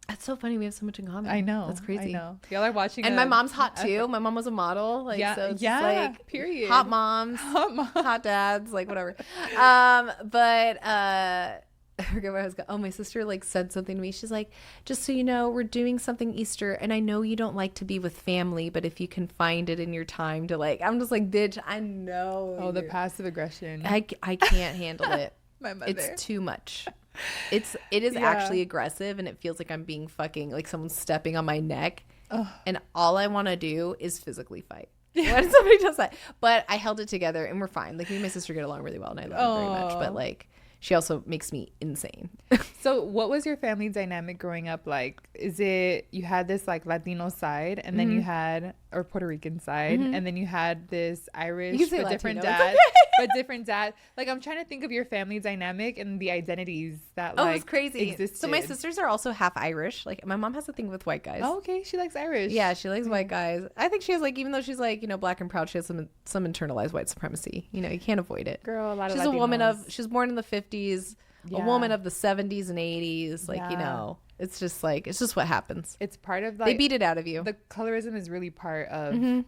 that's so funny. We have so much in common. I know. That's crazy. I know. Y'all are watching. And my mom's hot too. My mom was a model. Like, so it's like period. Hot moms, hot dads, like whatever. But I forget where I was going. Oh, my sister like said something to me. She's like, just so you know, we're doing something Easter, and I know you don't like to be with family, but if you can find it in your time to like, I'm just like, bitch, I know. Oh, the passive aggression. I can't handle it. My mother. It's too much. It is actually aggressive, and it feels like I'm being fucking like someone's stepping on my neck. Ugh. And all I want to do is physically fight when somebody does that. But I held it together, and we're fine. Like me and my sister get along really well, and I love her very much. But like, she also makes me insane. So what was your family dynamic growing up like? Is it you had this like Latino side, and then you had, or Puerto Rican side, and then you had this Irish but different dad, but different dad. Like I'm trying to think of your family dynamic and the identities that like it's crazy. existed. So my sisters are also half Irish. Like my mom has a thing with white guys. Oh, okay, she likes Irish. Yeah, she likes white guys. I think she has like, even though she's like, you know, black and proud, she has some internalized white supremacy. You know, you can't avoid it. Girl, a lot of she's Latinos. a woman of. She's born in the 50s. A woman of the 70s and 80s. Like you know, it's just what happens. It's part of like they beat it out of you. The colorism is really part of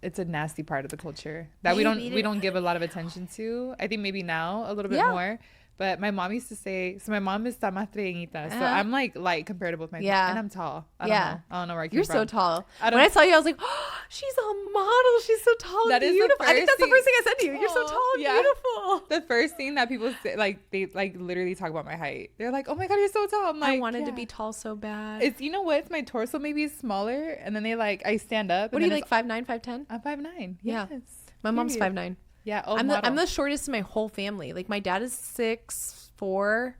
it's a nasty part of the culture that we don't give a lot of attention to. I think maybe now a little bit more. But my mom used to say, so my mom is tamatreñita, so I'm like light comparative with my mom, and I'm tall. I don't know where I came from. You're so tall. When I saw you, I was like, oh, she's a model. She's so tall and beautiful. I think that's the first thing I said to you. You're so tall and beautiful. The first thing that people say, like they like literally talk about my height. They're like, oh my God, you're so tall. I'm like, I wanted to be tall so bad. It's, you know what? It's my torso maybe is smaller, and then I stand up. What are you, like 5'9", 5'10"? I'm 5'9". Yeah. Yes. My mom's 5'9". Yeah, I'm the shortest in my whole family. Like my dad is 6'4".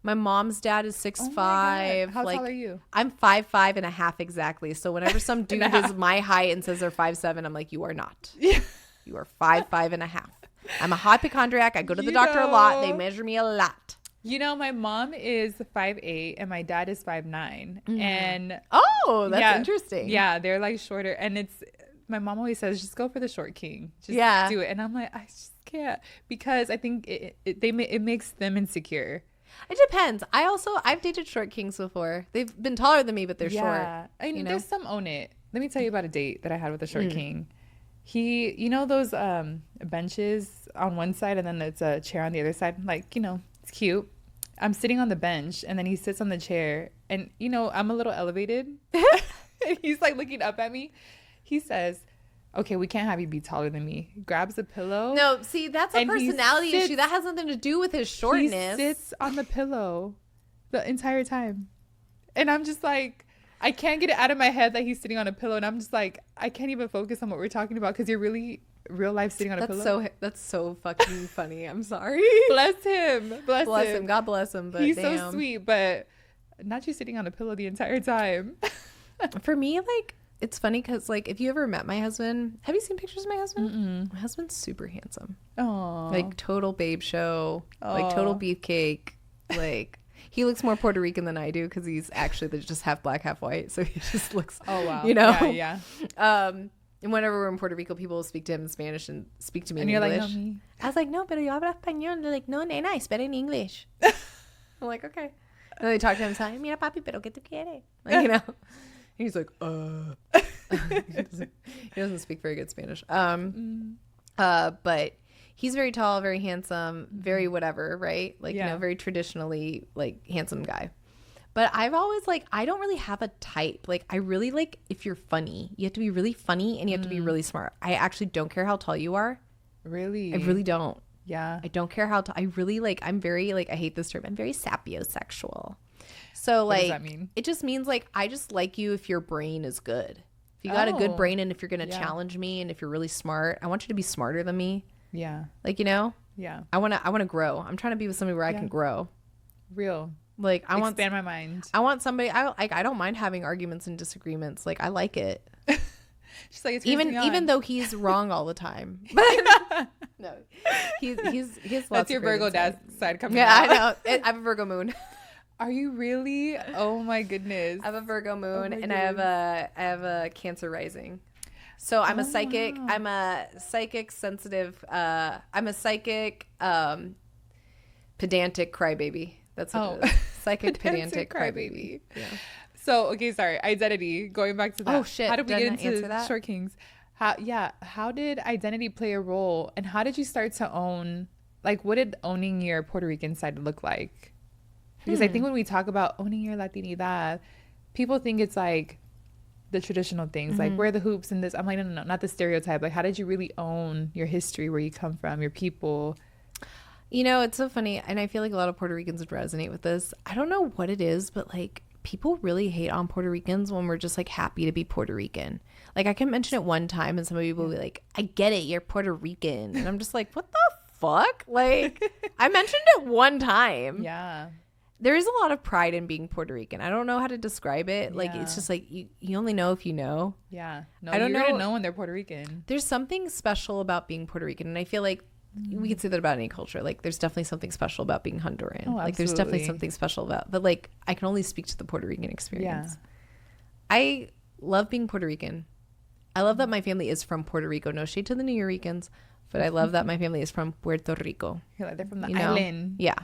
My mom's dad is 6'5". How like, tall are you? I'm 5'5" and a half exactly. So whenever some dude is my height and says they're 5'7", I'm like, you are not. Yeah. You are 5'5" and a half. I'm a hypochondriac. I go to the doctor a lot. They measure me a lot. You know, my mom is 5'8" and my dad is 5'9". And that's interesting. Yeah, they're like shorter, and it's. My mom always says, just go for the short king. Just do it. And I'm like, I just can't, because I think it makes them insecure. It depends. I've dated short kings before. They've been taller than me, but they're short. I mean, there's some own it. Let me tell you about a date that I had with a short king. He, you know, those benches on one side and then it's a chair on the other side. Like, you know, it's cute. I'm sitting on the bench and then he sits on the chair, and, you know, I'm a little elevated. And he's like looking up at me. He says, okay, we can't have you be taller than me. Grabs a pillow. No, see, that's a personality issue. That has nothing to do with his shortness. He sits on the pillow the entire time. And I'm just like, I can't get it out of my head that he's sitting on a pillow. And I'm just like, I can't even focus on what we're talking about, because you're really real life sitting on a pillow. That's so fucking funny. I'm sorry. Bless him. Bless him. God bless him. But he's so sweet. But not you sitting on a pillow the entire time. For me, like, it's funny because, like, if you ever met my husband, have you seen pictures of my husband? Mm-mm. My husband's super handsome. Oh, like total babe show, like total beefcake. Like, he looks more Puerto Rican than I do because he's actually just half black, half white. So he just looks, you know? Yeah. And whenever we're in Puerto Rico, people will speak to him in Spanish and speak to me in English. Like, no, me. I was like, no, pero yo hablo español. They're like, no, nena, I speak in English. I'm like, okay. And then they talk to him and say, mira, papi, pero ¿qué tú quieres? Like, you know? He's like, he doesn't speak very good Spanish. But he's very tall, very handsome, very whatever, right? Like, you know, very traditionally like handsome guy. But I've always like, I don't really have a type. Like, I really like if you're funny. You have to be really funny and you have to be really smart. I actually don't care how tall you are. Really? I really don't. Yeah. I don't care how tall. I really like, I'm very like, I hate this term. I'm very sapiosexual. So like, what does that mean? It just means like, I just like you if your brain is good. If you got a good brain and if you're going to challenge me and if you're really smart, I want you to be smarter than me. Yeah. Like, you know? Yeah. I want to grow. I'm trying to be with somebody where I can grow. Real. Like, I want expand my mind. I want somebody. I don't mind having arguments and disagreements. Like, I like it. She's like, it's even though he's wrong all the time. No, he's lots. That's your Virgo dad side coming. Yeah, out. I know. I have a Virgo moon. Are you really? Oh my goodness. I have a Virgo moon and I have a Cancer rising. So I'm a psychic. Wow. I'm a psychic sensitive. I'm a psychic pedantic crybaby. That's what it is. Psychic pedantic crybaby. Yeah. So, okay, sorry. Identity. Going back to that. Oh, shit. How did we get into that? Short Kings? How did identity play a role? And how did you start to own, like, what did owning your Puerto Rican side look like? Because I think when we talk about owning your Latinidad, people think it's like the traditional things, like wear the hoops and this. I'm like, no, not the stereotype. Like, how did you really own your history, where you come from, your people? You know, it's so funny. And I feel like a lot of Puerto Ricans would resonate with this. I don't know what it is, but like people really hate on Puerto Ricans when we're just like happy to be Puerto Rican. Like I can mention it one time and some people will be like, I get it, you're Puerto Rican. And I'm just like, what the fuck? Like I mentioned it one time. Yeah. There is a lot of pride in being Puerto Rican. I don't know how to describe it. Like it's just like you only know if you know. Yeah. No, I don't know when they're Puerto Rican. There's something special about being Puerto Rican. And I feel like we could say that about any culture. Like there's definitely something special about being Honduran. Oh, like there's definitely something special about, but like I can only speak to the Puerto Rican experience. Yeah. I love being Puerto Rican. I love that my family is from Puerto Rico. No shade to the New Yorkers, but I love that my family is from Puerto Rico. You're like, they're from the island. Yeah.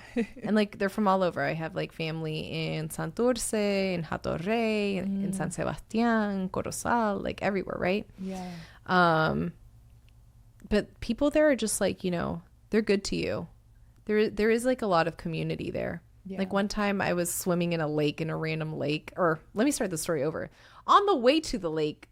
And like they're from all over. I have like family in Santurce, in Hato Rey, in San Sebastián, Corozal, like everywhere, right? Yeah. But people there are just like, you know, they're good to you. There is like a lot of community there. Yeah. Like one time I was swimming in a random lake, or let me start the story over. On the way to the lake,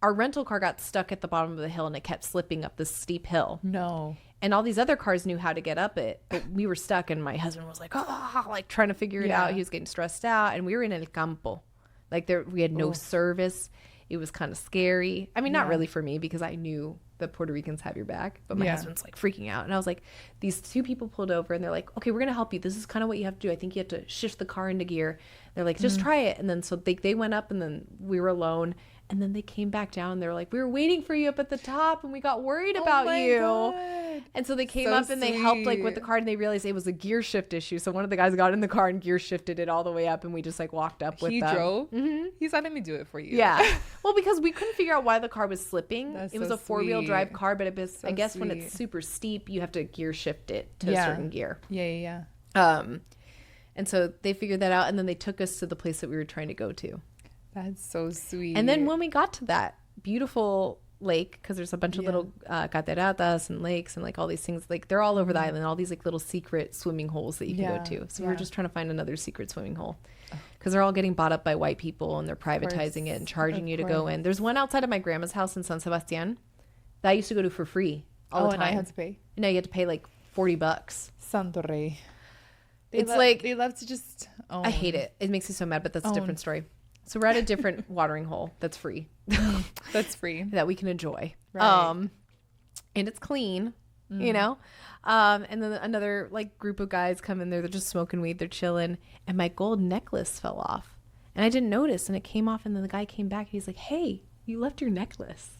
our rental car got stuck at the bottom of the hill and it kept slipping up this steep hill. No. And all these other cars knew how to get up it, but we were stuck and my husband was like, oh, like trying to figure it out. He was getting stressed out and we were in El Campo. Like we had no service. It was kind of scary. I mean, not really for me because I knew the Puerto Ricans have your back, but my husband's like freaking out. And I was like, these two people pulled over and they're like, okay, we're going to help you. This is kind of what you have to do. I think you have to shift the car into gear. They're like, just try it. And then so they went up and then we were alone. And then they came back down and they were like, we were waiting for you up at the top and we got worried about you. God. And so they came up and they helped like with the car and they realized it was a gear shift issue. So one of the guys got in the car and gear shifted it all the way up and we just like walked up with them. He drove? Mm-hmm. He's letting me do it for you. Yeah. Well, because we couldn't figure out why the car was slipping. It was a 4-wheel drive car, but I guess when it's super steep, you have to gear shift it to a certain gear. Yeah. And so they figured that out and then they took us to the place that we were trying to go to. That's so sweet. And then when we got to that beautiful lake, because there's a bunch of little cataratas and lakes and like all these things, like they're all over the island, all these like little secret swimming holes that you can go to. So we were just trying to find another secret swimming hole because they're all getting bought up by white people and they're privatizing it and charging you to go in. There's one outside of my grandma's house in San Sebastian that I used to go to for free all the time. And I had to pay. No, you had to pay like $40. Santo Rey. It's like they love to just own. I hate it. It makes me so mad, but that's a different story. So we're at a different watering hole that's free. That's free. That we can enjoy. Right. And it's clean, you know? And then another like group of guys come in there. They're just smoking weed. They're chilling. And my gold necklace fell off. And I didn't notice. And it came off. And then the guy came back. He's like, hey, you left your necklace.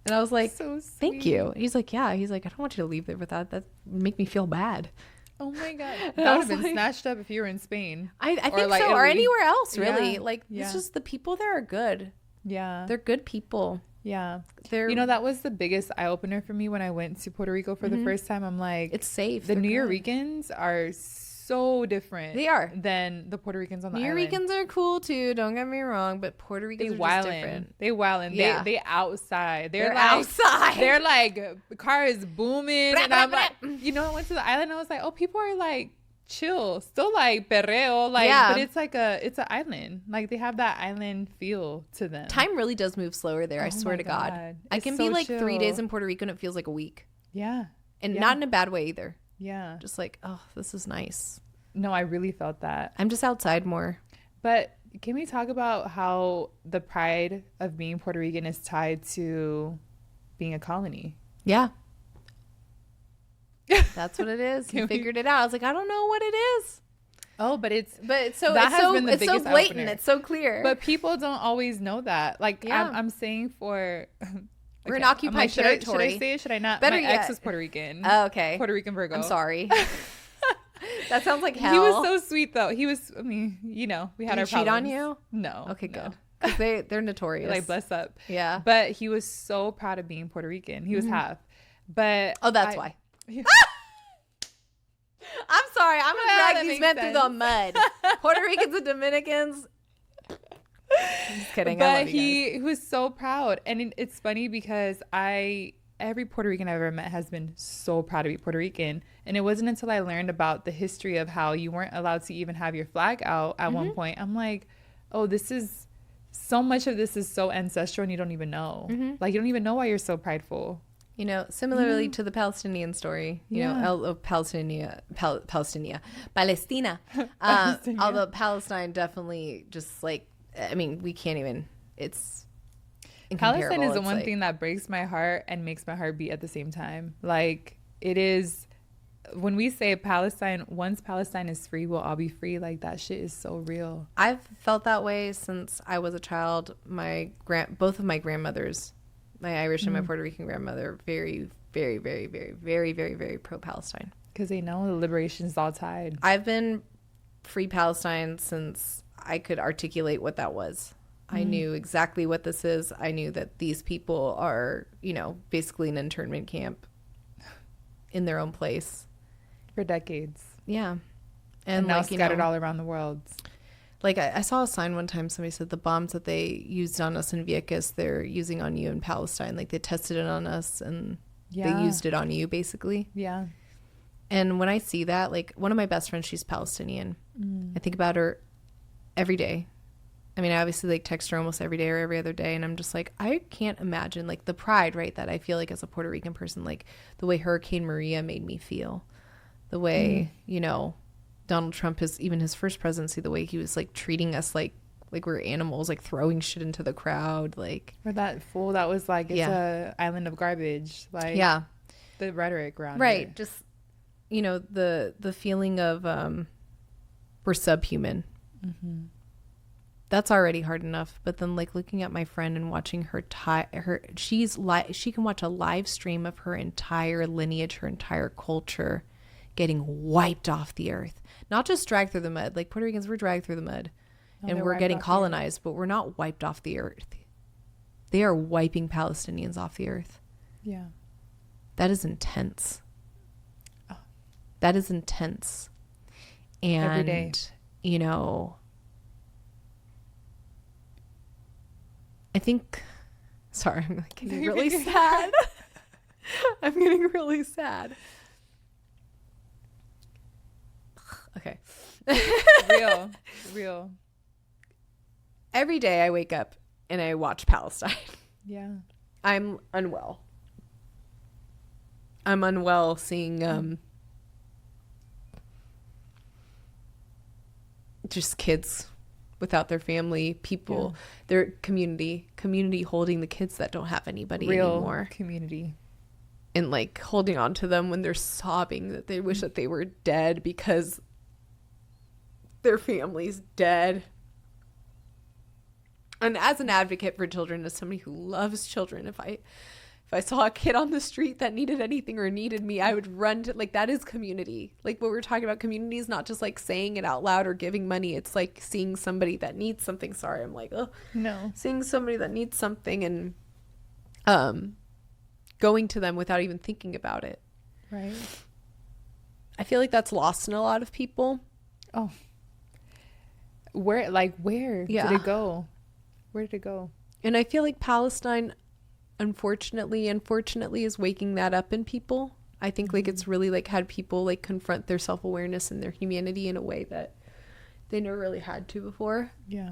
And I was like, so thank you. And he's like, yeah. He's like, I don't want you to leave there with that. That would make me feel bad. Oh my God. That would have been snatched up if you were in Spain. I think like so. Or anywhere else, really. Yeah. Like, it's just the people there are good. Yeah. They're good people. Yeah. That was the biggest eye-opener for me when I went to Puerto Rico for the first time. I'm like... It's safe. The New Yorkers are so different. They are. Than the Puerto Ricans on the island. Ricans are cool too, don't get me wrong, but Puerto Ricans are just different. They wildin'. Yeah. They outside. They're like, outside. They're like, the car is booming. And I'm like, you know, I went to the island. I was like, oh, people are like chill, still like perreo, like, but it's like it's an island. Like they have that island feel to them. Time really does move slower there. I swear to God. I can be like chill. 3 days in Puerto Rico and it feels like a week. Yeah. And not in a bad way either. Yeah. Just like, oh, this is nice. No, I really felt that. I'm just outside more. But can we talk about how the pride of being Puerto Rican is tied to being a colony? Yeah. That's what it is. You figured it out. I was like, I don't know what it is. Oh, but it's so blatant. opener. It's so clear. But people don't always know that. Like I'm saying for we're in occupied territory. Should I say it? Should I not? Better My yet. ex is Puerto Rican. Oh, okay. Puerto Rican Virgo. I'm sorry. That sounds like hell. He was so sweet though. He was. I mean, you know, we had Did our he cheat problems. on you? No. Okay, no. good. Because they're notorious. Like bless up. Yeah. But he was so proud of being Puerto Rican. He was half. But that's why. I'm sorry. I'm gonna drag these men through the mud. Puerto Ricans and Dominicans. I'm just kidding. But he was so proud, and it's funny because every Puerto Rican I've ever met has been so proud to be Puerto Rican, and it wasn't until I learned about the history of how you weren't allowed to even have your flag out at one point. I'm like, oh, this is so much of this is so ancestral, and you don't even know. Like you don't even know why you're so prideful. You know, similarly to the Palestinian story, you know, Palestina. Although Palestine definitely just like, I mean, we can't even, it's Palestine is the It's one like, thing that breaks my heart and makes my heart beat at the same time. Like it is, when we say Palestine, once Palestine is free, we'll all be free. Like that shit is so real. I've felt that way since I was a child. Both of my grandmothers, my Irish and my Puerto Rican grandmother, very, very, very, very, very, very, very pro-Palestine. Because they know the liberation is all tied. I've been free Palestine since I could articulate what that was. I knew exactly what this is. I knew that these people are, you know, basically an internment camp in their own place. For decades. Yeah. And now scattered all around the world. Like I saw a sign one time, somebody said the bombs that they used on us in Vieques, they're using on you in Palestine. Like they tested it on us and they used it on you basically. Yeah. And when I see that, like one of my best friends, she's Palestinian. I think about her every day. I mean, I obviously like text her almost every day or every other day. And I'm just like, I can't imagine like the pride, right, that I feel like as a Puerto Rican person, like the way Hurricane Maria made me feel, the way, you know, Donald Trump, even his first presidency, the way he was like treating us like we're animals, like throwing shit into the crowd, like. Or that fool that was like, it's a island of garbage, like. Yeah. The rhetoric around right, it. just, you know, the feeling of we're subhuman. That's already hard enough, but then like looking at my friend and watching her she can watch a live stream of her entire lineage, her entire culture getting wiped off the earth. Not just dragged through the mud. Like Puerto Ricans, we're dragged through the mud and we're getting colonized, but we're not wiped off the earth. They are wiping Palestinians off the earth. Yeah. That is intense. That is intense. And, every day. You know, I think, sorry, I'm like getting really sad. I'm getting really sad. Okay. Real. Every day I wake up and I watch Palestine. Yeah. I'm unwell. I'm unwell seeing just kids without their family, people, their community holding the kids that don't have anybody anymore. Community. And like holding on to them when they're sobbing that they wish that they were dead because their family's dead. And as an advocate for children, as somebody who loves children, if I saw a kid on the street that needed anything or needed me, I would run to, like, that is community. Like what we're talking about, community is not just like saying it out loud or giving money. It's like seeing somebody that needs something. Sorry, I'm like, oh no, seeing somebody that needs something and going to them without even thinking about it. Right. I feel like that's lost in a lot of people. Oh, where did it go? Where did it go? And I feel like Palestine, unfortunately is waking that up in people. I think like it's really like had people like confront their self-awareness and their humanity in a way that they never really had to before. Yeah.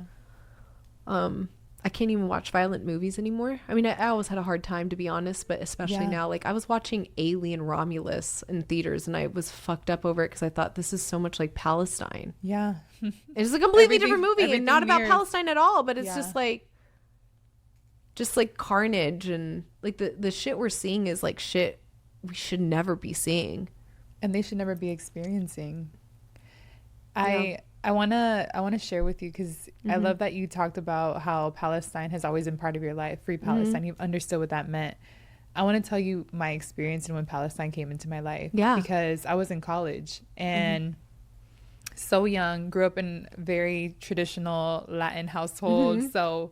I can't even watch violent movies anymore. I mean, I always had a hard time, to be honest, but especially now, like I was watching Alien Romulus in theaters and I was fucked up over it because I thought this is so much like Palestine. Yeah. It's a completely different movie and not about mirrors. Palestine at all, but it's just like carnage, and like the shit we're seeing is like shit we should never be seeing. And they should never be experiencing. I want to share with you because I love that you talked about how Palestine has always been part of your life. Free Palestine. You've understood what that meant. I want to tell you my experience and when Palestine came into my life. Yeah. Because I was in college and so young, grew up in very traditional Latin household. So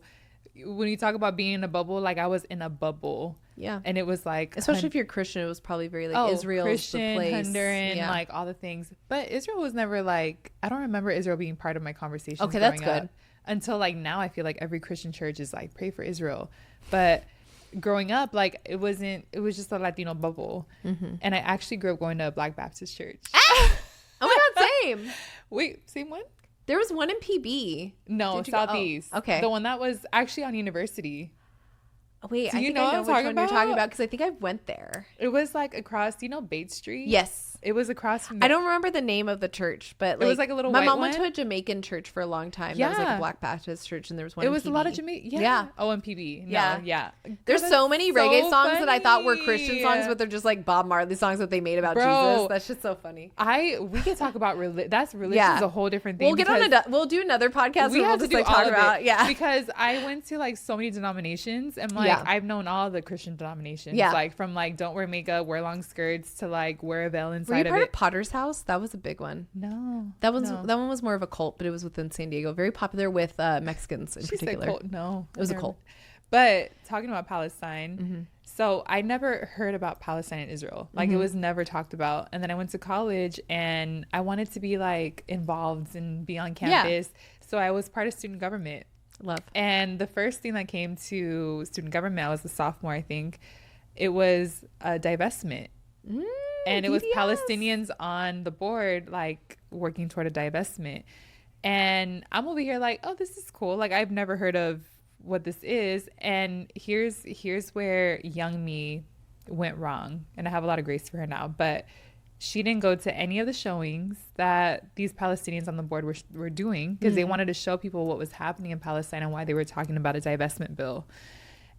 when you talk about being in a bubble, like I was in a bubble. Yeah. And it was like, especially if you're Christian, it was probably very like Israel's Christian, the place. Honduran, like all the things. But Israel was never like, I don't remember Israel being part of my conversations. Okay, that's good. Until like now, I feel like every Christian church is like, pray for Israel. But growing up, like it was just a Latino bubble. And I actually grew up going to a Black Baptist church. Oh my God, same. Wait, same one? There was one in PB. No, Southeast. Oh, okay. The one that was actually on University. Wait, Do I you think know I know what which I'm one talking you're talking about? about because I think I went there. It was like across, Bates Street? Yes. It was across from I don't remember the name of the church, but It was like a little my white mom went one? to a Jamaican church for a long time. That was like a Yeah. Black Baptist church, and there was one. It in was a PB. lot of Jamaican. Yeah. Oh, and PB. No, Yeah. yeah. There's Girl, so many that's reggae so songs that I thought were funny. Christian songs, but they're just like Bob Marley songs that they made about Bro, Jesus. That's just so funny. We could talk about that's religion Yeah. is a whole different thing. We'll get on we'll do another podcast we where we'll have to just do like all talk of about it. Because I went to like so many denominations and like I've known all the Christian denominations. Yeah. Like from like don't wear makeup, wear long skirts to like wear a veil Were you inside of part it. of Potter's House? That was a big one. No. That one was more of a cult, but it was within San Diego. Very popular with Mexicans in She said particular. cult. No. It was a cult. But talking about Palestine, so I never heard about Palestine and Israel. Like it was never talked about. And then I went to college and I wanted to be like involved and be on campus. So I was part of student government. Love. And the first thing that came to student government, I was a sophomore, I think. It was a divestment. And it was Palestinians on the board, like working toward a divestment. And I'm over here like, oh, this is cool. Like I've never heard of what this is. And here's where young me went wrong. And I have a lot of grace for her now. But she didn't go to any of the showings that these Palestinians on the board were doing because they wanted to show people what was happening in Palestine and why they were talking about a divestment bill.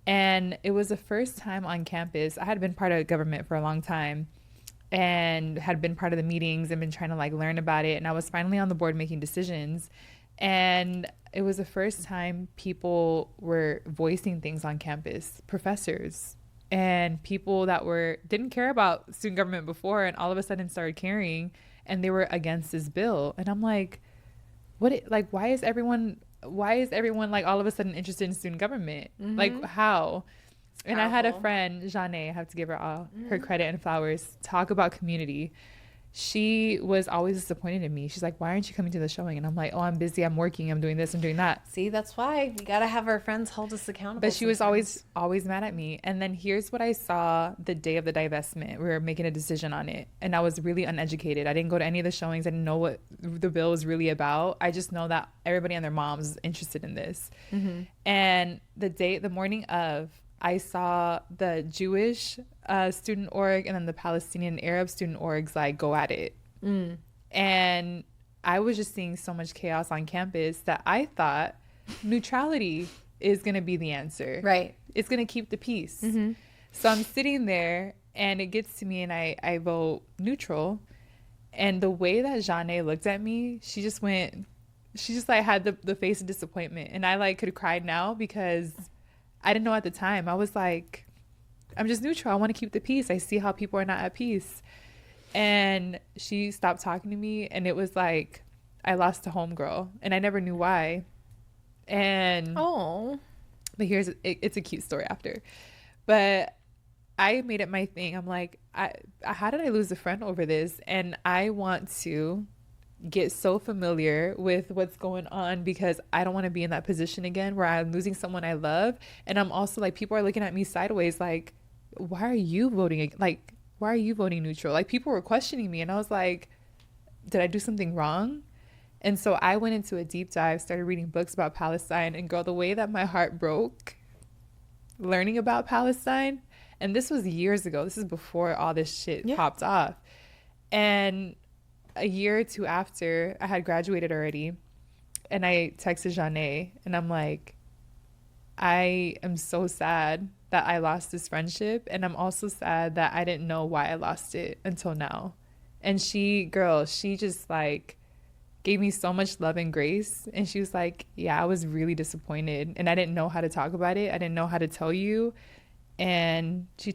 And it was the first time on campus. I had been part of government for a long time and had been part of the meetings and been trying to like learn about it. And I was finally on the board making decisions. And it was the first time people were voicing things on campus, professors and people that didn't care about student government before and all of a sudden started caring, and they were against this bill. And I'm like, why is everyone like all of a sudden interested in student government? Like how? And I had a friend, Janae, I have to give her all her credit and flowers, talk about community. She was always disappointed in me. She's like, why aren't you coming to the showing? And I'm like, oh, I'm busy. I'm working. I'm doing this. I'm doing that. See, that's why we got to have our friends hold us accountable. But she was always mad at me. And then here's what I saw the day of the divestment. We were making a decision on it. And I was really uneducated. I didn't go to any of the showings. I didn't know what the bill was really about. I just know that everybody and their moms is interested in this. And the morning of, I saw the Jewish student org and then the Palestinian Arab student orgs like go at it. And I was just seeing so much chaos on campus that I thought neutrality is going to be the answer. Right. It's going to keep the peace. So I'm sitting there and it gets to me and I vote neutral. And the way that Janae looked at me, she just like had the face of disappointment. And I like could have cried now because I didn't know at the time. I was like, I'm just neutral. I want to keep the peace. I see how people are not at peace. And she stopped talking to me. And it was like, I lost a homegirl. And I never knew why. And, but it's a cute story after. But I made it my thing. I'm like, how did I lose a friend over this? And I want to get so familiar with what's going on because I don't want to be in that position again where I'm losing someone I love. And I'm also like, people are looking at me sideways like, why are you voting? Like, why are you voting neutral? Like, people were questioning me, and I was like, did I do something wrong? And so I went into a deep dive, started reading books about Palestine, and girl, the way that my heart broke learning about Palestine, and this was years ago. This is before all this shit popped off. And a year or two after, I had graduated already, and I texted Janae, and I'm like, I am so sad that I lost this friendship, and I'm also sad that I didn't know why I lost it until now. And she just like gave me so much love and grace, and she was like, yeah, I was really disappointed, and I didn't know how to talk about it. I didn't know how to tell you. And she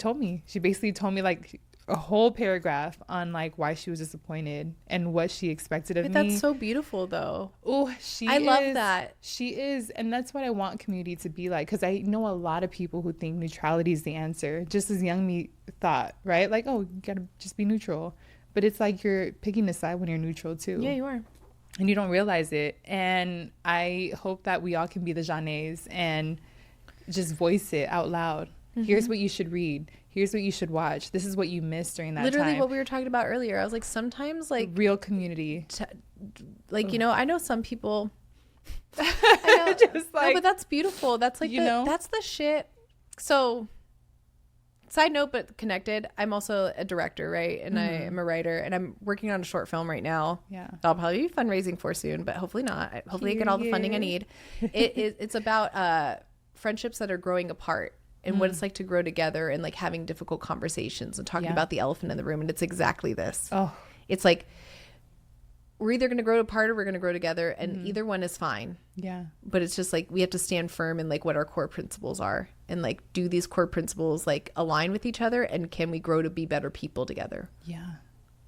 basically told me like a whole paragraph on like why she was disappointed and what she expected of me. That's so beautiful though. Oh, I love that. She is. And that's what I want community to be like, because I know a lot of people who think neutrality is the answer, just as young me thought, right? Like, oh, you gotta just be neutral. But it's like you're picking a side when you're neutral too. Yeah, you are. And you don't realize it. And I hope that we all can be the Janaes and just voice it out loud. Mm-hmm. Here's what you should read. Here's what you should watch. This is what you missed during that Literally time. what we were talking about earlier. I was like, sometimes like real community. Like, you know, I know some people. I know, just like, no, but that's beautiful. That's like, that's the shit. So side note, but connected. I'm also a director, right? And I am a writer, and I'm working on a short film right now. Yeah. I'll probably be fundraising for soon, but hopefully not. Hopefully I get all the funding I need. It's about friendships that are growing apart. And what it's like to grow together and like having difficult conversations and talking about the elephant in the room. And it's exactly this. Oh, it's like we're either going to grow apart or we're going to grow together, and either one is fine. Yeah. But it's just like we have to stand firm in like what our core principles are, and like do these core principles like align with each other, and can we grow to be better people together? Yeah.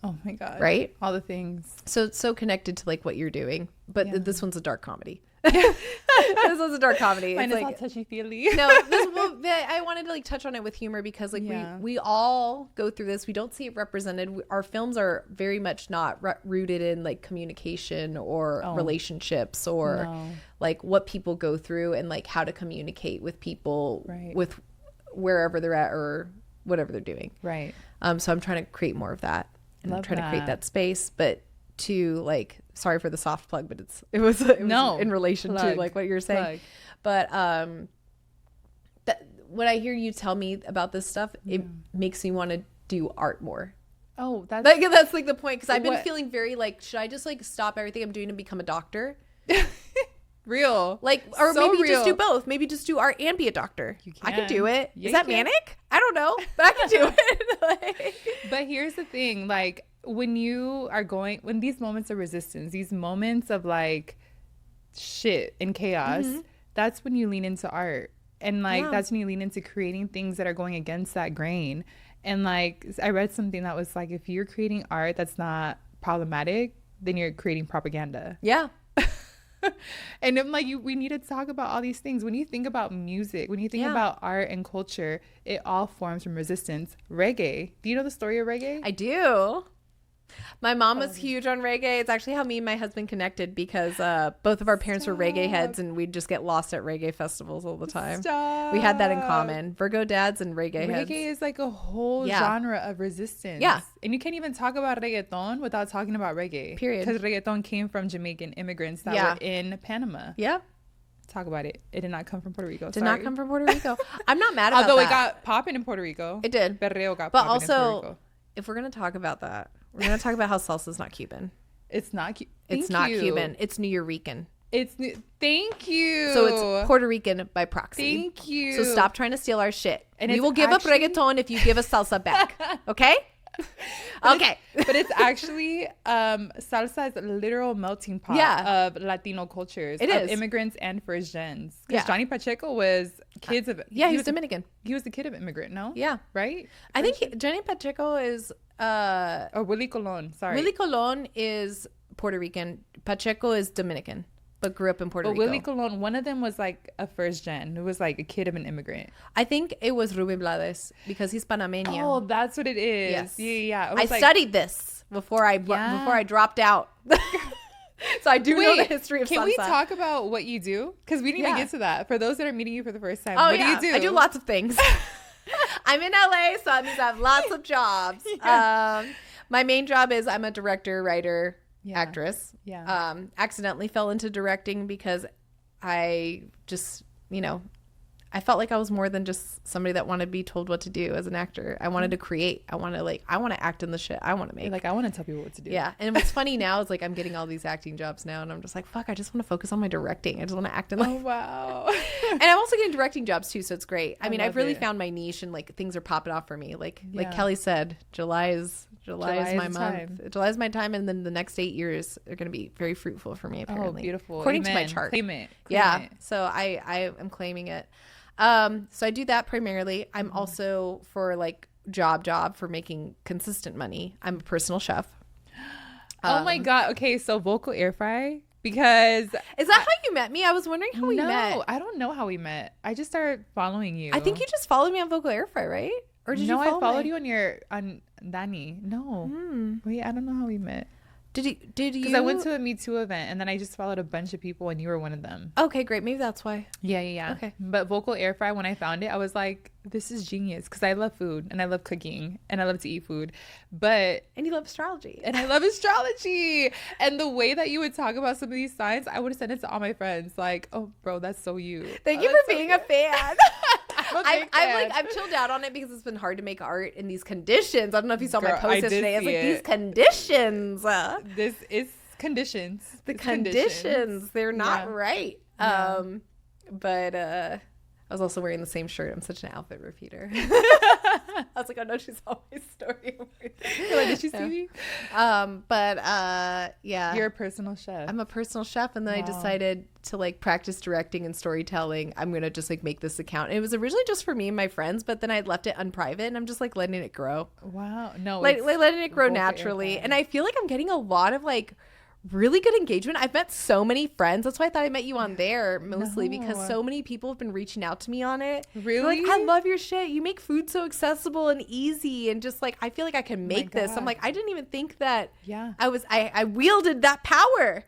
Oh my God. Right? All the things. So it's so connected to like what you're doing. But this one's a dark comedy. This was a dark comedy. Mine it's is like all touchy-feely. No, I wanted to like touch on it with humor because like we all go through this. We don't see it represented. Our films are very much not rooted in like communication or relationships or like what people go through and like how to communicate with people with wherever they're at or whatever they're doing. Right. So I'm trying to create more of that, and I'm trying to create that space, but to like, sorry for the soft plug, but it was in relation to like what you're saying. But when I hear you tell me about this stuff, it makes me want to do art more. Oh, that's like the point, because I've been feeling very like, should I just like stop everything I'm doing and become a doctor? Real. Like, or so maybe just do both. Maybe just do art and be a doctor. I could do it. Is that manic? I don't know, but I can do it. But here's the thing, like, when these moments of resistance, these moments of like shit and chaos, that's when you lean into art. And like, that's when you lean into creating things that are going against that grain. And like, I read something that was like, if you're creating art that's not problematic, then you're creating propaganda. Yeah. And I'm like, we need to talk about all these things. When you think about music, when you think about art and culture, it all forms from resistance. Reggae. Do you know the story of reggae? I do. My mom was huge on reggae. It's actually how me and my husband connected, because both of our parents were reggae heads, and we'd just get lost at reggae festivals all the time. We had that in common. Virgo dads and reggae heads. Reggae is like a whole genre of resistance. Yeah. And you can't even talk about reggaeton without talking about reggae. Period. Because reggaeton came from Jamaican immigrants that were in Panama. Yeah. Talk about it. It did not come from Puerto Rico. Did not come from Puerto Rico. I'm not mad about Although that. it got popping in Puerto Rico. It did. Perreo got but popping in Puerto also, Rico. if we're going to talk about that, we're going to talk about how salsa's not Cuban. It's not It's not Cuban. It's New Rican. Thank you. So it's Puerto Rican by proxy. Thank you. So stop trying to steal our shit. And we will give up reggaeton if you give us salsa back. Okay? Okay. But it's actually salsa is a literal melting pot of Latino cultures. It is. Immigrants and first gens. Because Johnny Pacheco was kids of he was Dominican. He was the kid of immigrant, no? Yeah. Right? I think Johnny Pacheco is or Willie Colon, sorry. Willie Colon is Puerto Rican. Pacheco is Dominican. but grew up in Puerto Rico. Willie Colon, one of them was like a first gen. It was like a kid of an immigrant. I think it was Ruben Blades because he's Panameño. Oh, that's what it is. Yes. Yeah. I studied this before I dropped out. So I do know the history of salsa. Can we talk about what you do? Because we need to get to that. For those that are meeting you for the first time, what do you do? I do lots of things. I'm in LA, so that means I have lots of jobs. Yeah. My main job is I'm a director, writer, actress. Yeah. Accidentally fell into directing because I just, I felt like I was more than just somebody that wanted to be told what to do as an actor. I wanted to create. I want to act in the shit I want to make. Like, I want to tell people what to do. Yeah. And what's funny now is like I'm getting all these acting jobs now, and I'm just like, fuck, I just want to focus on my directing. I just want to act in Oh, wow. And I'm also getting directing jobs too, so it's great. I mean, I've really it. found my niche, and like things are popping off for me. Like Kelly said, July is my month. July is my time, and then the next 8 years are going to be very fruitful for me, apparently. Oh, beautiful. According to my chart. Claim it. So I am claiming it. So I do that primarily. I'm also for like job for making consistent money. I'm a personal chef. Oh my God. Okay. So vocal air fry, because is that how you met me? I was wondering how we met. No, I don't know how we met. I just started following you. I think you just followed me on vocal air fry, right? Or did you follow I followed you on Dani. No. Wait, I don't know how we met. Did you? Because I went to a Me Too event, and then I just followed a bunch of people, and you were one of them. Okay, great. Maybe that's why. Yeah. Okay. But vocal air fry, when I found it, I was like, this is genius, because I love food, and I love cooking, and I love to eat food. And you love astrology. And I love astrology. And the way that you would talk about some of these signs, I would have sent it to all my friends. Like, oh, bro, that's so you. Thank you for being a fan. I've chilled out on it because it's been hard to make art in these conditions. I don't know if you saw my post yesterday. It's like these conditions. This is conditions. The conditions. They're not right. Yeah. But I was also wearing the same shirt. I'm such an outfit repeater. I was like, oh no, she's always story. You're like, did she see me? Yeah. You're a personal chef. I'm a personal chef, and then I decided to like practice directing and storytelling. I'm gonna just like make this account. And it was originally just for me and my friends, but then I left it unprivate, and I'm just like letting it grow. Wow. No, like letting it grow naturally. And I feel like I'm getting a lot of like really good engagement. I've met so many friends. That's why I thought I met you on there mostly, because so many people have been reaching out to me on it. Really? They're like, I love your shit. You make food so accessible and easy, and just like I feel like I can make this. I'm like, I didn't even think that I wielded that power.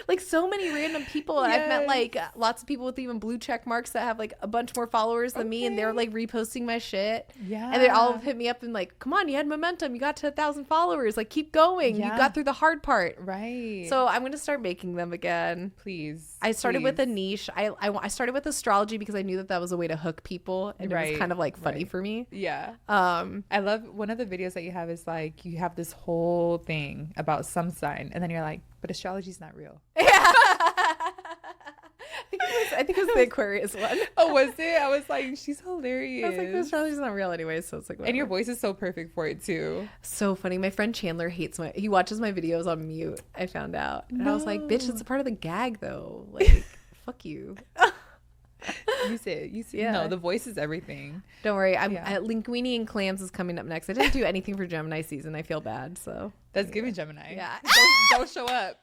Like so many random people. Yes. I've met like lots of people with even blue check marks that have like a bunch more followers than me, and they're like reposting my shit. Yeah. And they all hit me up and like, come on, you had momentum. You got to 1,000 followers. Like keep going. Yeah. You got through the hard part. Right. So I'm going to start making them again. Please. I started with a niche. I started with astrology because I knew that was a way to hook people, and it was kind of like funny for me. Yeah. I love one of the videos that you have is like you have this whole thing about some sign, and then you're like, but astrology's not real. Yeah. I think it was the Aquarius one. Oh, was it? I was like, she's hilarious. I was like, the astrology's not real anyway, so it's like whatever. And your voice is so perfect for it too. So funny. My friend Chandler he watches my videos on mute, I found out. And I was like, bitch, it's a part of the gag though. Like, fuck you. Use it. Yeah. No, the voice is everything. Don't worry. Linguine and Clams is coming up next. I didn't do anything for Gemini season. I feel bad. So that's giving Gemini. Yeah. Don't show up.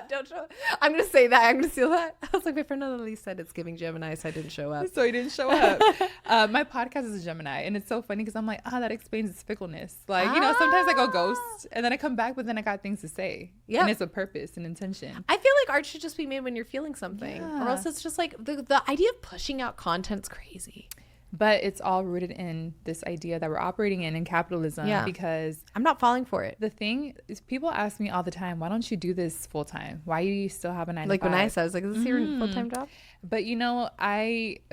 Don't show up. I'm going to say that. I'm going to steal that. I was like, my friend Adaliz said it's giving Gemini, so I didn't show up. So he didn't show up. My podcast is a Gemini, and it's so funny because I'm like, that explains its fickleness. Like, sometimes I go ghost, and then I come back, but then I got things to say. Yeah. And it's a purpose and intention. I feel like art should just be made when you're feeling something. Yeah. Or else it's just like the idea of pushing out content's crazy. But it's all rooted in this idea that we're operating in capitalism. Yeah. Because I'm not falling for it. The thing is, people ask me all the time, why don't you do this full time? Why do you still have a 9 to 5? Like when I said, I was like, is this your full-time job? But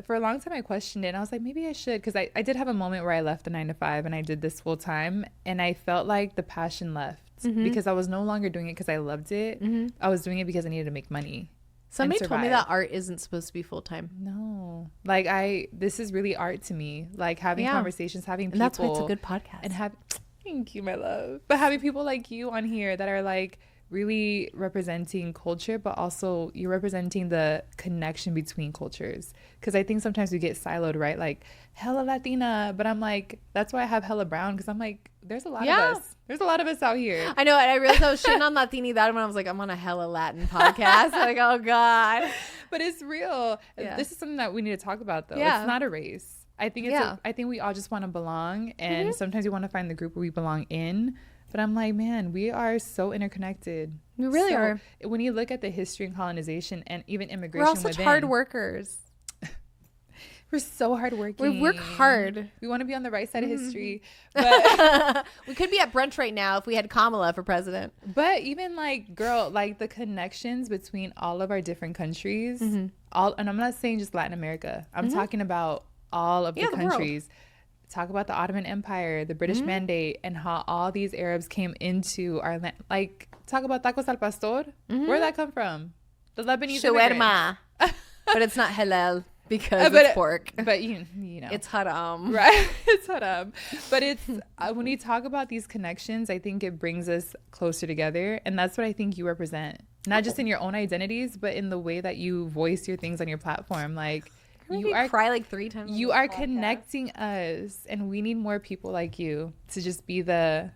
for a long time I questioned it, and I was like, maybe I should, because I did have a moment where I left the 9 to 5 and I did this full time, and I felt like the passion left because I was no longer doing it because I loved it. I was doing it because I needed to make money. Somebody told me that art isn't supposed to be full-time. No. Like this is really art to me. Like having conversations, having people. And that's why it's a good podcast. And thank you, my love. But having people like you on here that are like really representing culture, but also you're representing the connection between cultures. Because I think sometimes we get siloed, right? Like, hella Latina. But I'm like, that's why I have hella brown, because I'm like, there's a lot of us. There's a lot of us out here. I know. And I realized I was shitting on Latinidad when I was like, I'm on a hella Latin podcast. Like, oh, God. But it's real. Yeah. This is something that we need to talk about, though. Yeah. It's not a race. I think I think we all just want to belong. And sometimes we want to find the group where we belong in. But I'm like, man, we are so interconnected. We really are. When you look at the history and colonization and even immigration, we're all such hard workers. We're so hardworking. We work hard. We want to be on the right side of history. But we could be at brunch right now if we had Kamala for president. But even like, girl, like the connections between all of our different countries, and I'm not saying just Latin America. I'm talking about all of the countries. World. Talk about the Ottoman Empire, the British Mandate, and how all these Arabs came into our land. Like, talk about tacos al pastor. Where'd that come from? The Lebanese shawarma. But it's not halal because it's pork. But you know. It's haram. Right? It's haram. But it's when you talk about these connections, I think it brings us closer together. And that's what I think you represent. Not just in your own identities, but in the way that you voice your things on your platform. Like, you are cry like 3 times. You are connecting us, and we need more people like you to just be the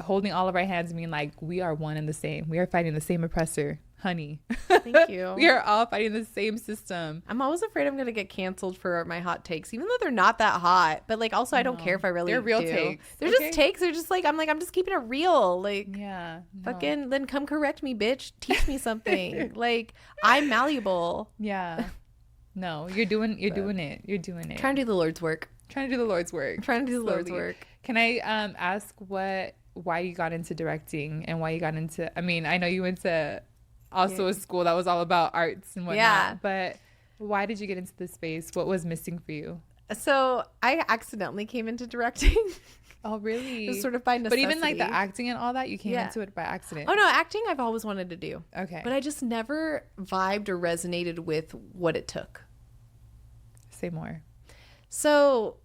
holding all of our hands, being like, we are one and the same. We are fighting the same oppressor, honey. Thank you. We are all fighting the same system. I'm always afraid I'm gonna get canceled for my hot takes, even though they're not that hot. But like, also, I don't care if I really. They're real takes. They're just takes. They're just like, I'm just keeping it real. Like, fucking then come correct me, bitch. Teach me something. Like, I'm malleable. Yeah. No, you're doing it. You're doing it. Trying to do the Lord's work. Trying to do the Lord's work. Can I ask why you got into directing and why you got into, I mean, I know you went to also a school that was all about arts and whatnot, but why did you get into this space? What was missing for you? So I accidentally came into directing. Oh, really? It was sort of by necessity. But even like the acting and all that, you came into it by accident. Oh, no, acting I've always wanted to do. Okay. But I just never vibed or resonated with what it took. Say more. So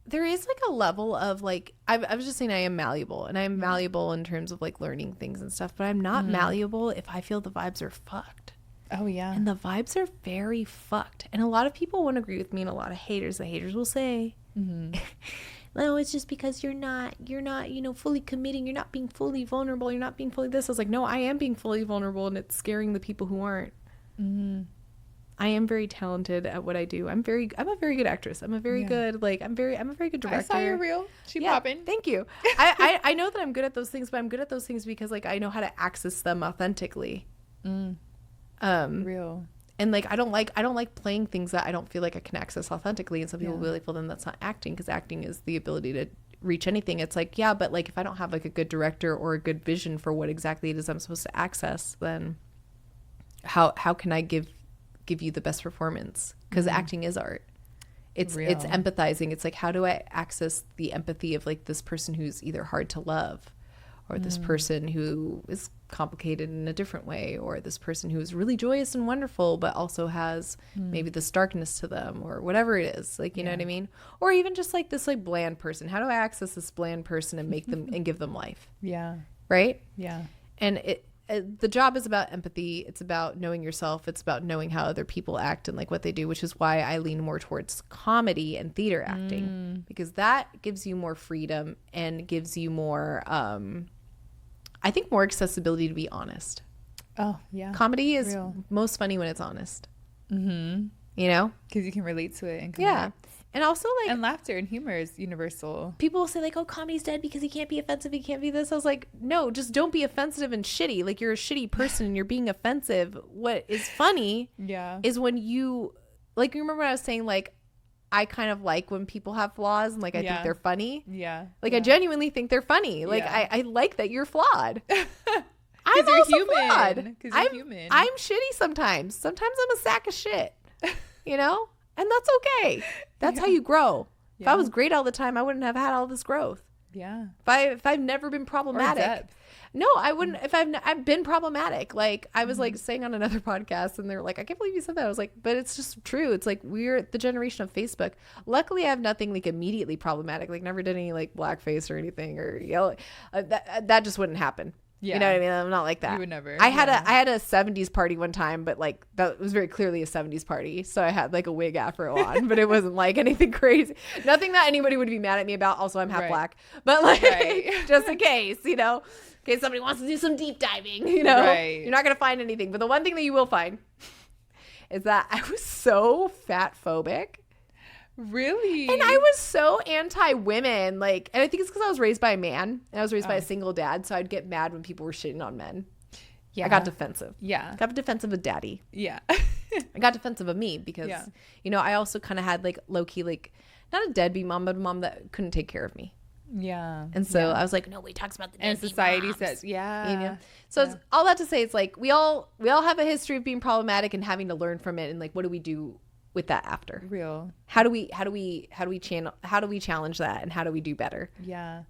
there is like a level of like, I was just saying I am malleable, and I am malleable in terms of like learning things and stuff, but I'm not malleable if I feel the vibes are fucked. Oh, yeah. And the vibes are very fucked. And a lot of people won't agree with me, and a lot of haters, the haters will say, no, it's just because you're not, fully committing. You're not being fully vulnerable. You're not being fully this. I was like, no, I am being fully vulnerable, and it's scaring the people who aren't. I am very talented at what I do. I'm a very good actress. I'm a very good, I'm a very good director. I saw your reel. She popping. Thank you. I know that I'm good at those things, but I'm good at those things because like I know how to access them authentically. Real. And like I don't like playing things that I don't feel like I can access authentically. And some people will be like, well, then that's not acting, because acting is the ability to reach anything. It's like, yeah, but like if I don't have like a good director or a good vision for what exactly it is I'm supposed to access, then how can I give you the best performance? Because acting is art. It's empathizing. It's like, how do I access the empathy of like this person who's either hard to love, or this person who is complicated in a different way, or this person who is really joyous and wonderful but also has maybe this darkness to them, or whatever it is, like, you know what I mean? Or even just like this like bland person. How do I access this bland person and make them and give them life? Right? And the job is about empathy. It's about knowing yourself. It's about knowing how other people act and like what they do, which is why I lean more towards comedy and theater acting, because that gives you more freedom and gives you more, I think, more accessibility to be honest. Oh, yeah. Comedy is most funny when it's honest. You know? Because you can relate to it and connect. And also like, and laughter and humor is universal. People will say like, oh, comedy's dead because he can't be offensive, he can't be this. I was like, no, just don't be offensive and shitty. Like, you're a shitty person and you're being offensive. What is funny is when you, like, you remember when I was saying like, I kind of like when people have flaws and like I think they're funny. Like I genuinely think they're funny. Like I like that you're flawed. I'm also human. Flawed. I'm human. I'm shitty sometimes. Sometimes I'm a sack of shit. You know? And that's okay. That's how you grow. If I was great all the time, I wouldn't have had all this growth. If I've never been problematic. No, I wouldn't. If I've been problematic. Like I was like saying on another podcast, and they're like, I can't believe you said that. I was like, but it's just true. It's like, we're the generation of Facebook. Luckily, I have nothing like immediately problematic. Like never did any like blackface or anything or yellow. That just wouldn't happen. You know what I mean? I'm not like that. You would never. I had a 70s party one time, but like that was very clearly a 70s party. So I had like a wig afro on, but it wasn't like anything crazy. Nothing that anybody would be mad at me about. Also, I'm half black, but like just in case, you know, in case somebody wants to do some deep diving, you know, you're not going to find anything. But the one thing that you will find is that I was so fat phobic. Really? And I was so anti-women. Like, and I think it's because I was raised by a man and I was raised by a single dad. So I'd get mad when people were shitting on men. Yeah. I got defensive. Yeah. I got defensive of daddy. Yeah. I got defensive of me because, you know, I also kind of had like low-key, like not a deadbeat mom, but a mom that couldn't take care of me. Yeah. And so I was like, nobody talks about the deadbeat and society moms. says, You know? So it's all that to say, it's like we all have a history of being problematic and having to learn from it. And like, what do we do with that after? How do we challenge that, and how do we do better?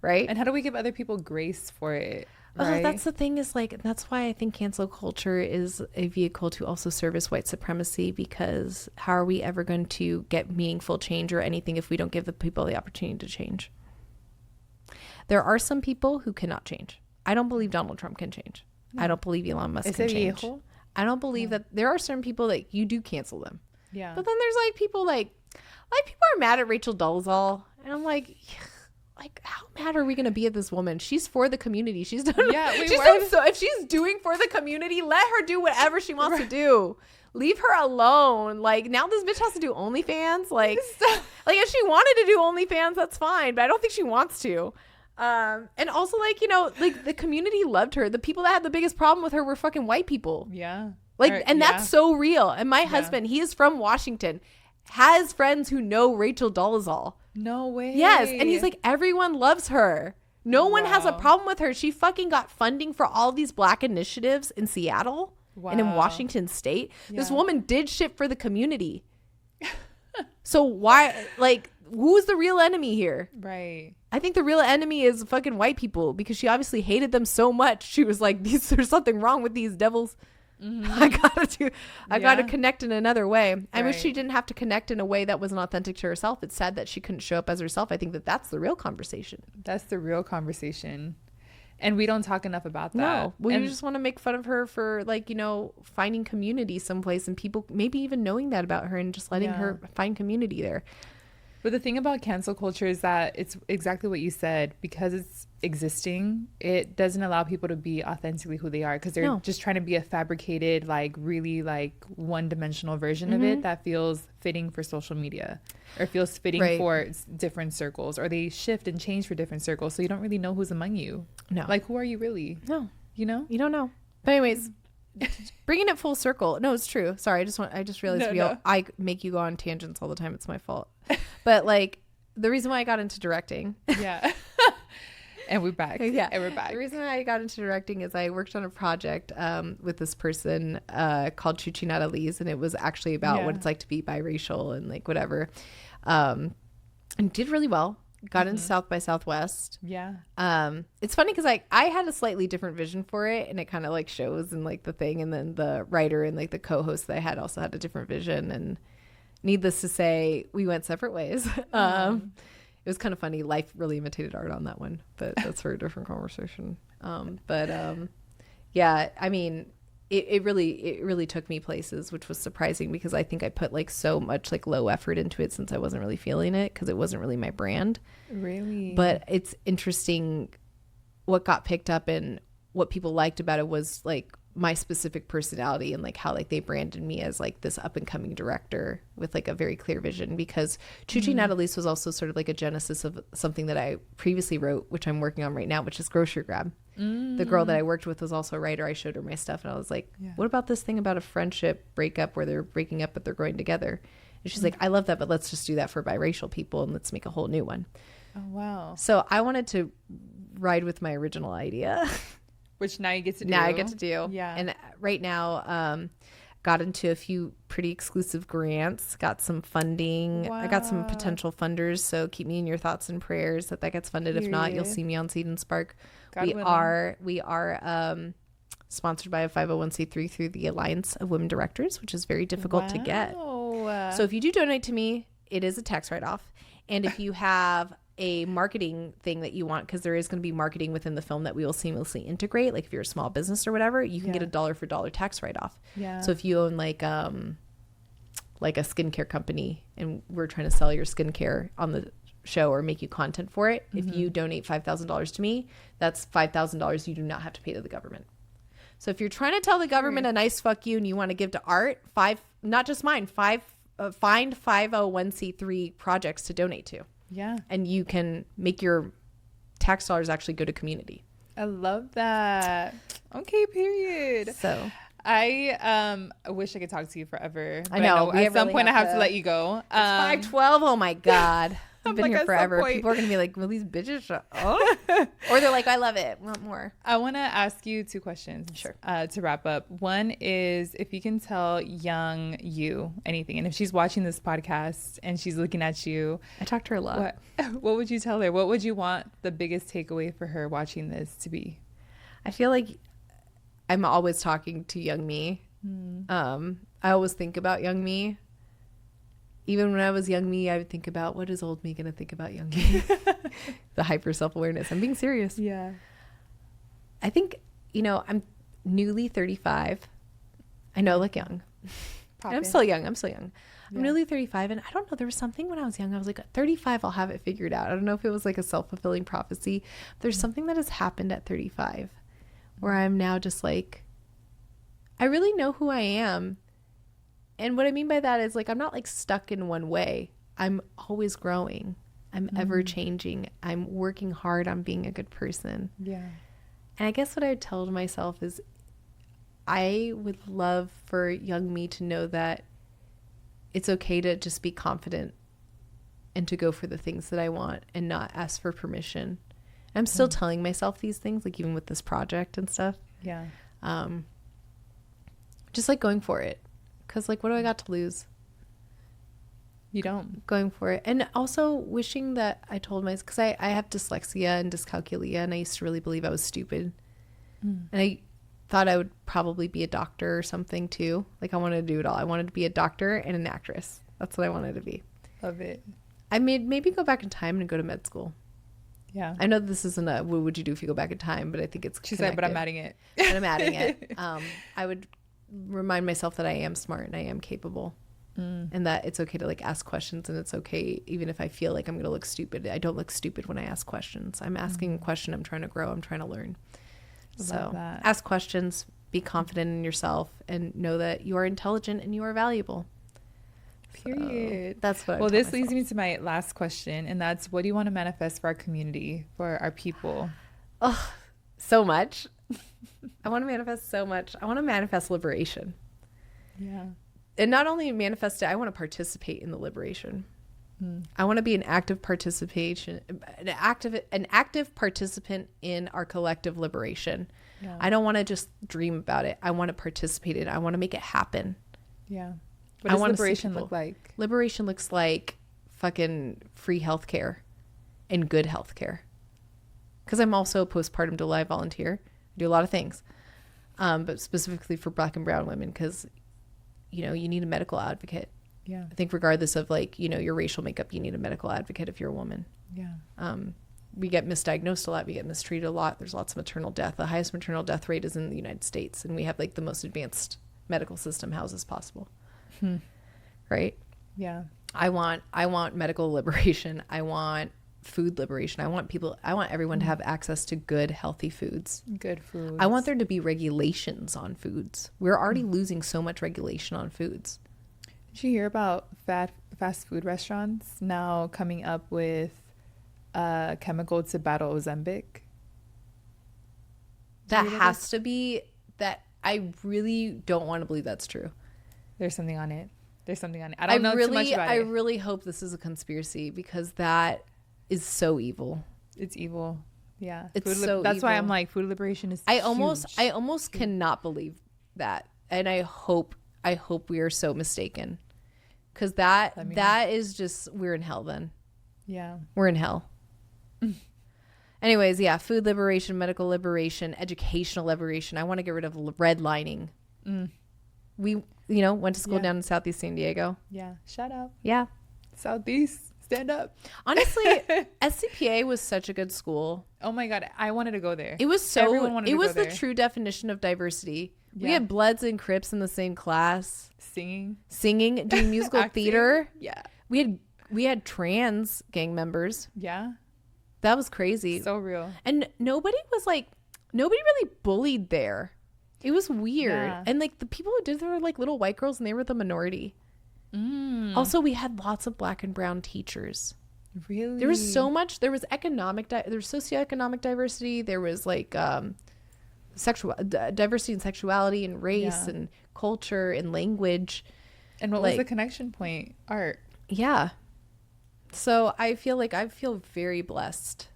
Right. And how do we give other people grace for it? Right? That's the thing, is like, that's why I think cancel culture is a vehicle to also service white supremacy, because how are we ever going to get meaningful change or anything if we don't give the people the opportunity to change? There are some people who cannot change. I don't believe Donald Trump can change. I don't believe Elon Musk can change. I don't believe that there are certain people that you do cancel them. Yeah. But then there's like people like people are mad at Rachel Dolezal, and I'm like how mad are we gonna be at this woman? She's for the community. She's done. Yeah. So if she's doing for the community, let her do whatever she wants to do. Leave her alone. Like, now this bitch has to do OnlyFans. Like if she wanted to do OnlyFans, that's fine, but I don't think she wants to. And also, like, you know, like the community loved her. The people that had the biggest problem with her were fucking white people. Yeah. Like, and that's so real. And my husband, he is from Washington, has friends who know Rachel Dolezal. No way. Yes. And he's like, everyone loves her. No one has a problem with her. She fucking got funding for all these black initiatives in Seattle and in Washington State. This woman did shit for the community. So why, like, who's the real enemy here? Right. I think the real enemy is fucking white people, because she obviously hated them so much. She was like, there's something wrong with these devils. Mm-hmm. I gotta connect in another way. I wish she didn't have to connect in a way that wasn't authentic to herself. It's sad that she couldn't show up as herself. I think that's the real conversation. That's the real conversation. And we don't talk enough about that. No. Well, you just want to make fun of her for, like, you know, finding community someplace, and people maybe even knowing that about her and just letting her find community there. But the thing about cancel culture is that it's exactly what you said. Because it's existing, it doesn't allow people to be authentically who they are, because they're just trying to be a fabricated, like, really, like, one-dimensional version of it that feels fitting for social media, or feels fitting for different circles, or they shift and change for different circles, so you don't really know who's among you. No. Like, who are you really? No. You know? You don't know. But anyways, bringing it full circle. No, it's true. Sorry, I just realized I make you go on tangents all the time. It's my fault. But, like, the reason why I got into directing. Yeah. And we're back. Yeah. And we're back. The reason why I got into directing is I worked on a project with this person called Chuchi and Adaliz, and it was actually about what it's like to be biracial and, like, whatever. And did really well. Got into South by Southwest. Yeah. It's funny because I had a slightly different vision for it, and it kind of, like, shows in, like, the thing, and then the writer and, like, the co-host that I had also had a different vision, and needless to say, we went separate ways. It was kind of funny. Life really imitated art on that one, but that's for a different conversation. Yeah, I mean, it really took me places, which was surprising, because I think I put, like, so much, like, low effort into it, since I wasn't really feeling it, because it wasn't really my brand. Really? But it's interesting what got picked up, and what people liked about it was, like, my specific personality, and, like, how, like, they branded me as, like, this up and coming director with, like, a very clear vision, because Chuchi and Adaliz was also sort of like a genesis of something that I previously wrote, which I'm working on right now, which is Grocery Grab. The girl that I worked with was also a writer. I showed her my stuff, and I was like, what about this thing about a friendship breakup where they're breaking up but they're growing together? And she's like, I love that, but let's just do that for biracial people, and let's make a whole new one. Oh, wow. So I wanted to ride with my original idea. Which now you get to do. Now I get to do. Yeah. And right now, got into a few pretty exclusive grants, got some funding. Wow. I got some potential funders, so keep me in your thoughts and prayers that gets funded. If not, you'll see me on Seed and Spark. We are sponsored by a 501c3 through the Alliance of Women Directors, which is very difficult to get. So if you do donate to me, it is a tax write-off. And if you have a marketing thing that you want, because there is going to be marketing within the film that we will seamlessly integrate. Like if you're a small business or whatever, you can get a dollar for dollar tax write-off. Yeah. So if you own like a skincare company and we're trying to sell your skincare on the show or make you content for it, if you donate $5,000 to me, that's $5,000 you do not have to pay to the government. So if you're trying to tell the government a nice fuck you and you want to give to art, not just mine, find 501c3 projects to donate to. Yeah. And you can make your tax dollars actually go to community. I love that. Okay, period. So I wish I could talk to you forever. I know. At some point I have to let you go. It's 5:12. Oh my God. I've been like, here forever. People are going to be like, will these bitches shut up? Or they're like, I love it. Want more. I want to ask you 2 questions. Sure. To wrap up. One is if you can tell young you anything, and if she's watching this podcast and she's looking at you. I talk to her a lot. What would you tell her? What would you want the biggest takeaway for her watching this to be? I feel like I'm always talking to young me. I always think about young me. Even when I was young me, I would think about, what is old me going to think about young me? The hyper self-awareness. I'm being serious. Yeah. I think, I'm newly 35. I know, look young. I'm still young. I'm newly 35. And I don't know, there was something when I was young. I was like, at 35, I'll have it figured out. I don't know if it was like a self-fulfilling prophecy. There's something that has happened at 35 where I'm now just like, I really know who I am. And what I mean by that is like, I'm not like stuck in one way. I'm always growing. I'm ever changing. I'm working hard on being a good person. Yeah. And I guess what I would tell myself is I would love for young me to know that it's okay to just be confident and to go for the things that I want and not ask for permission. I'm still telling myself these things, like even with this project and stuff. Yeah. Just like going for it. Because like, what do I got to lose? You don't. Going for it. And also wishing that I told myself, because I have dyslexia and dyscalculia, and I used to really believe I was stupid. And I thought I would probably be a doctor or something too. Like I wanted to do it all. I wanted to be a doctor and an actress. That's what I wanted to be. Love it. I maybe go back in time and go to med school. Yeah. I know this isn't a what would you do if you go back in time, but I think it's She said, but I'm adding it. And I'm adding it. I would remind myself that I am smart and I am capable. And that it's okay to like ask questions, and it's okay even if I feel like I'm going to look stupid. I don't look stupid when I ask questions. I'm asking a question. I'm trying to grow. I'm trying to learn. So ask questions, be confident in yourself, and know that you are intelligent and you are valuable. Period. So that's what. Well, this leads me to my last question, and that's, what do you want to manifest for our community, for our people? Oh, so much. I want to manifest so much. I want to manifest liberation. Yeah. And not only manifest it, I want to participate in the liberation. I want to be an active participation, an active participant in our collective liberation. Yeah. I don't want to just dream about it. I want to participate in it. I want to make it happen. Yeah. What does liberation look like? Liberation looks like fucking free healthcare and good healthcare. Because I'm also a postpartum delay volunteer. I do a lot of things, but specifically for Black and brown women, because you need a medical advocate. Yeah. I think regardless of like, your racial makeup, you need a medical advocate if you're a woman. Yeah. We get misdiagnosed a lot. We get mistreated a lot. There's lots of maternal death. The highest maternal death rate is in the United States. And we have like the most advanced medical system houses possible. Right? Yeah. I want medical liberation. I want food liberation. I want everyone to have access to good, healthy foods. Good foods. I want there to be regulations on foods. We're already losing so much regulation on foods. Did you hear about fast food restaurants now coming up with a chemical to battle Ozempic? That has to be that. I really don't want to believe that's true. There's something on it. I don't know too much about it. I really hope this is a conspiracy, because that is so evil. It's evil. Yeah. That's why I'm like, food liberation is I almost cannot believe that. And I hope we are so mistaken. Because that is just, we're in hell then. Yeah. We're in hell. Anyways, yeah, food liberation, medical liberation, educational liberation. I want to get rid of redlining. We, went to school down in Southeast San Diego. Yeah. Shout out. Yeah. Southeast Stand up. Honestly, SCPA was such a good school. Oh my God, I wanted to go there. It was the true definition of diversity. Yeah. We had Bloods and Crips in the same class. Singing, doing musical theater. Yeah. We had trans gang members. Yeah. That was crazy. So real. And nobody really bullied there. It was weird. Yeah. And like the people who did it were like little white girls and they were the minority. Also, we had lots of black and brown teachers. Really? There was so much. There was there was socioeconomic diversity. There was like diversity in sexuality and race and culture and language. And what was the connection point? Art. Yeah. So I feel very blessed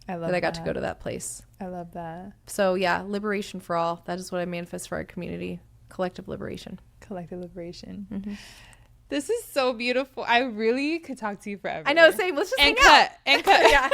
that I got to go to that place. I love that. So yeah, liberation for all. That is what I manifest for our community. Collective liberation. Collective liberation. Mm-hmm. This is so beautiful. I really could talk to you forever. I know, same. Let's just hang out. And cut. Yeah.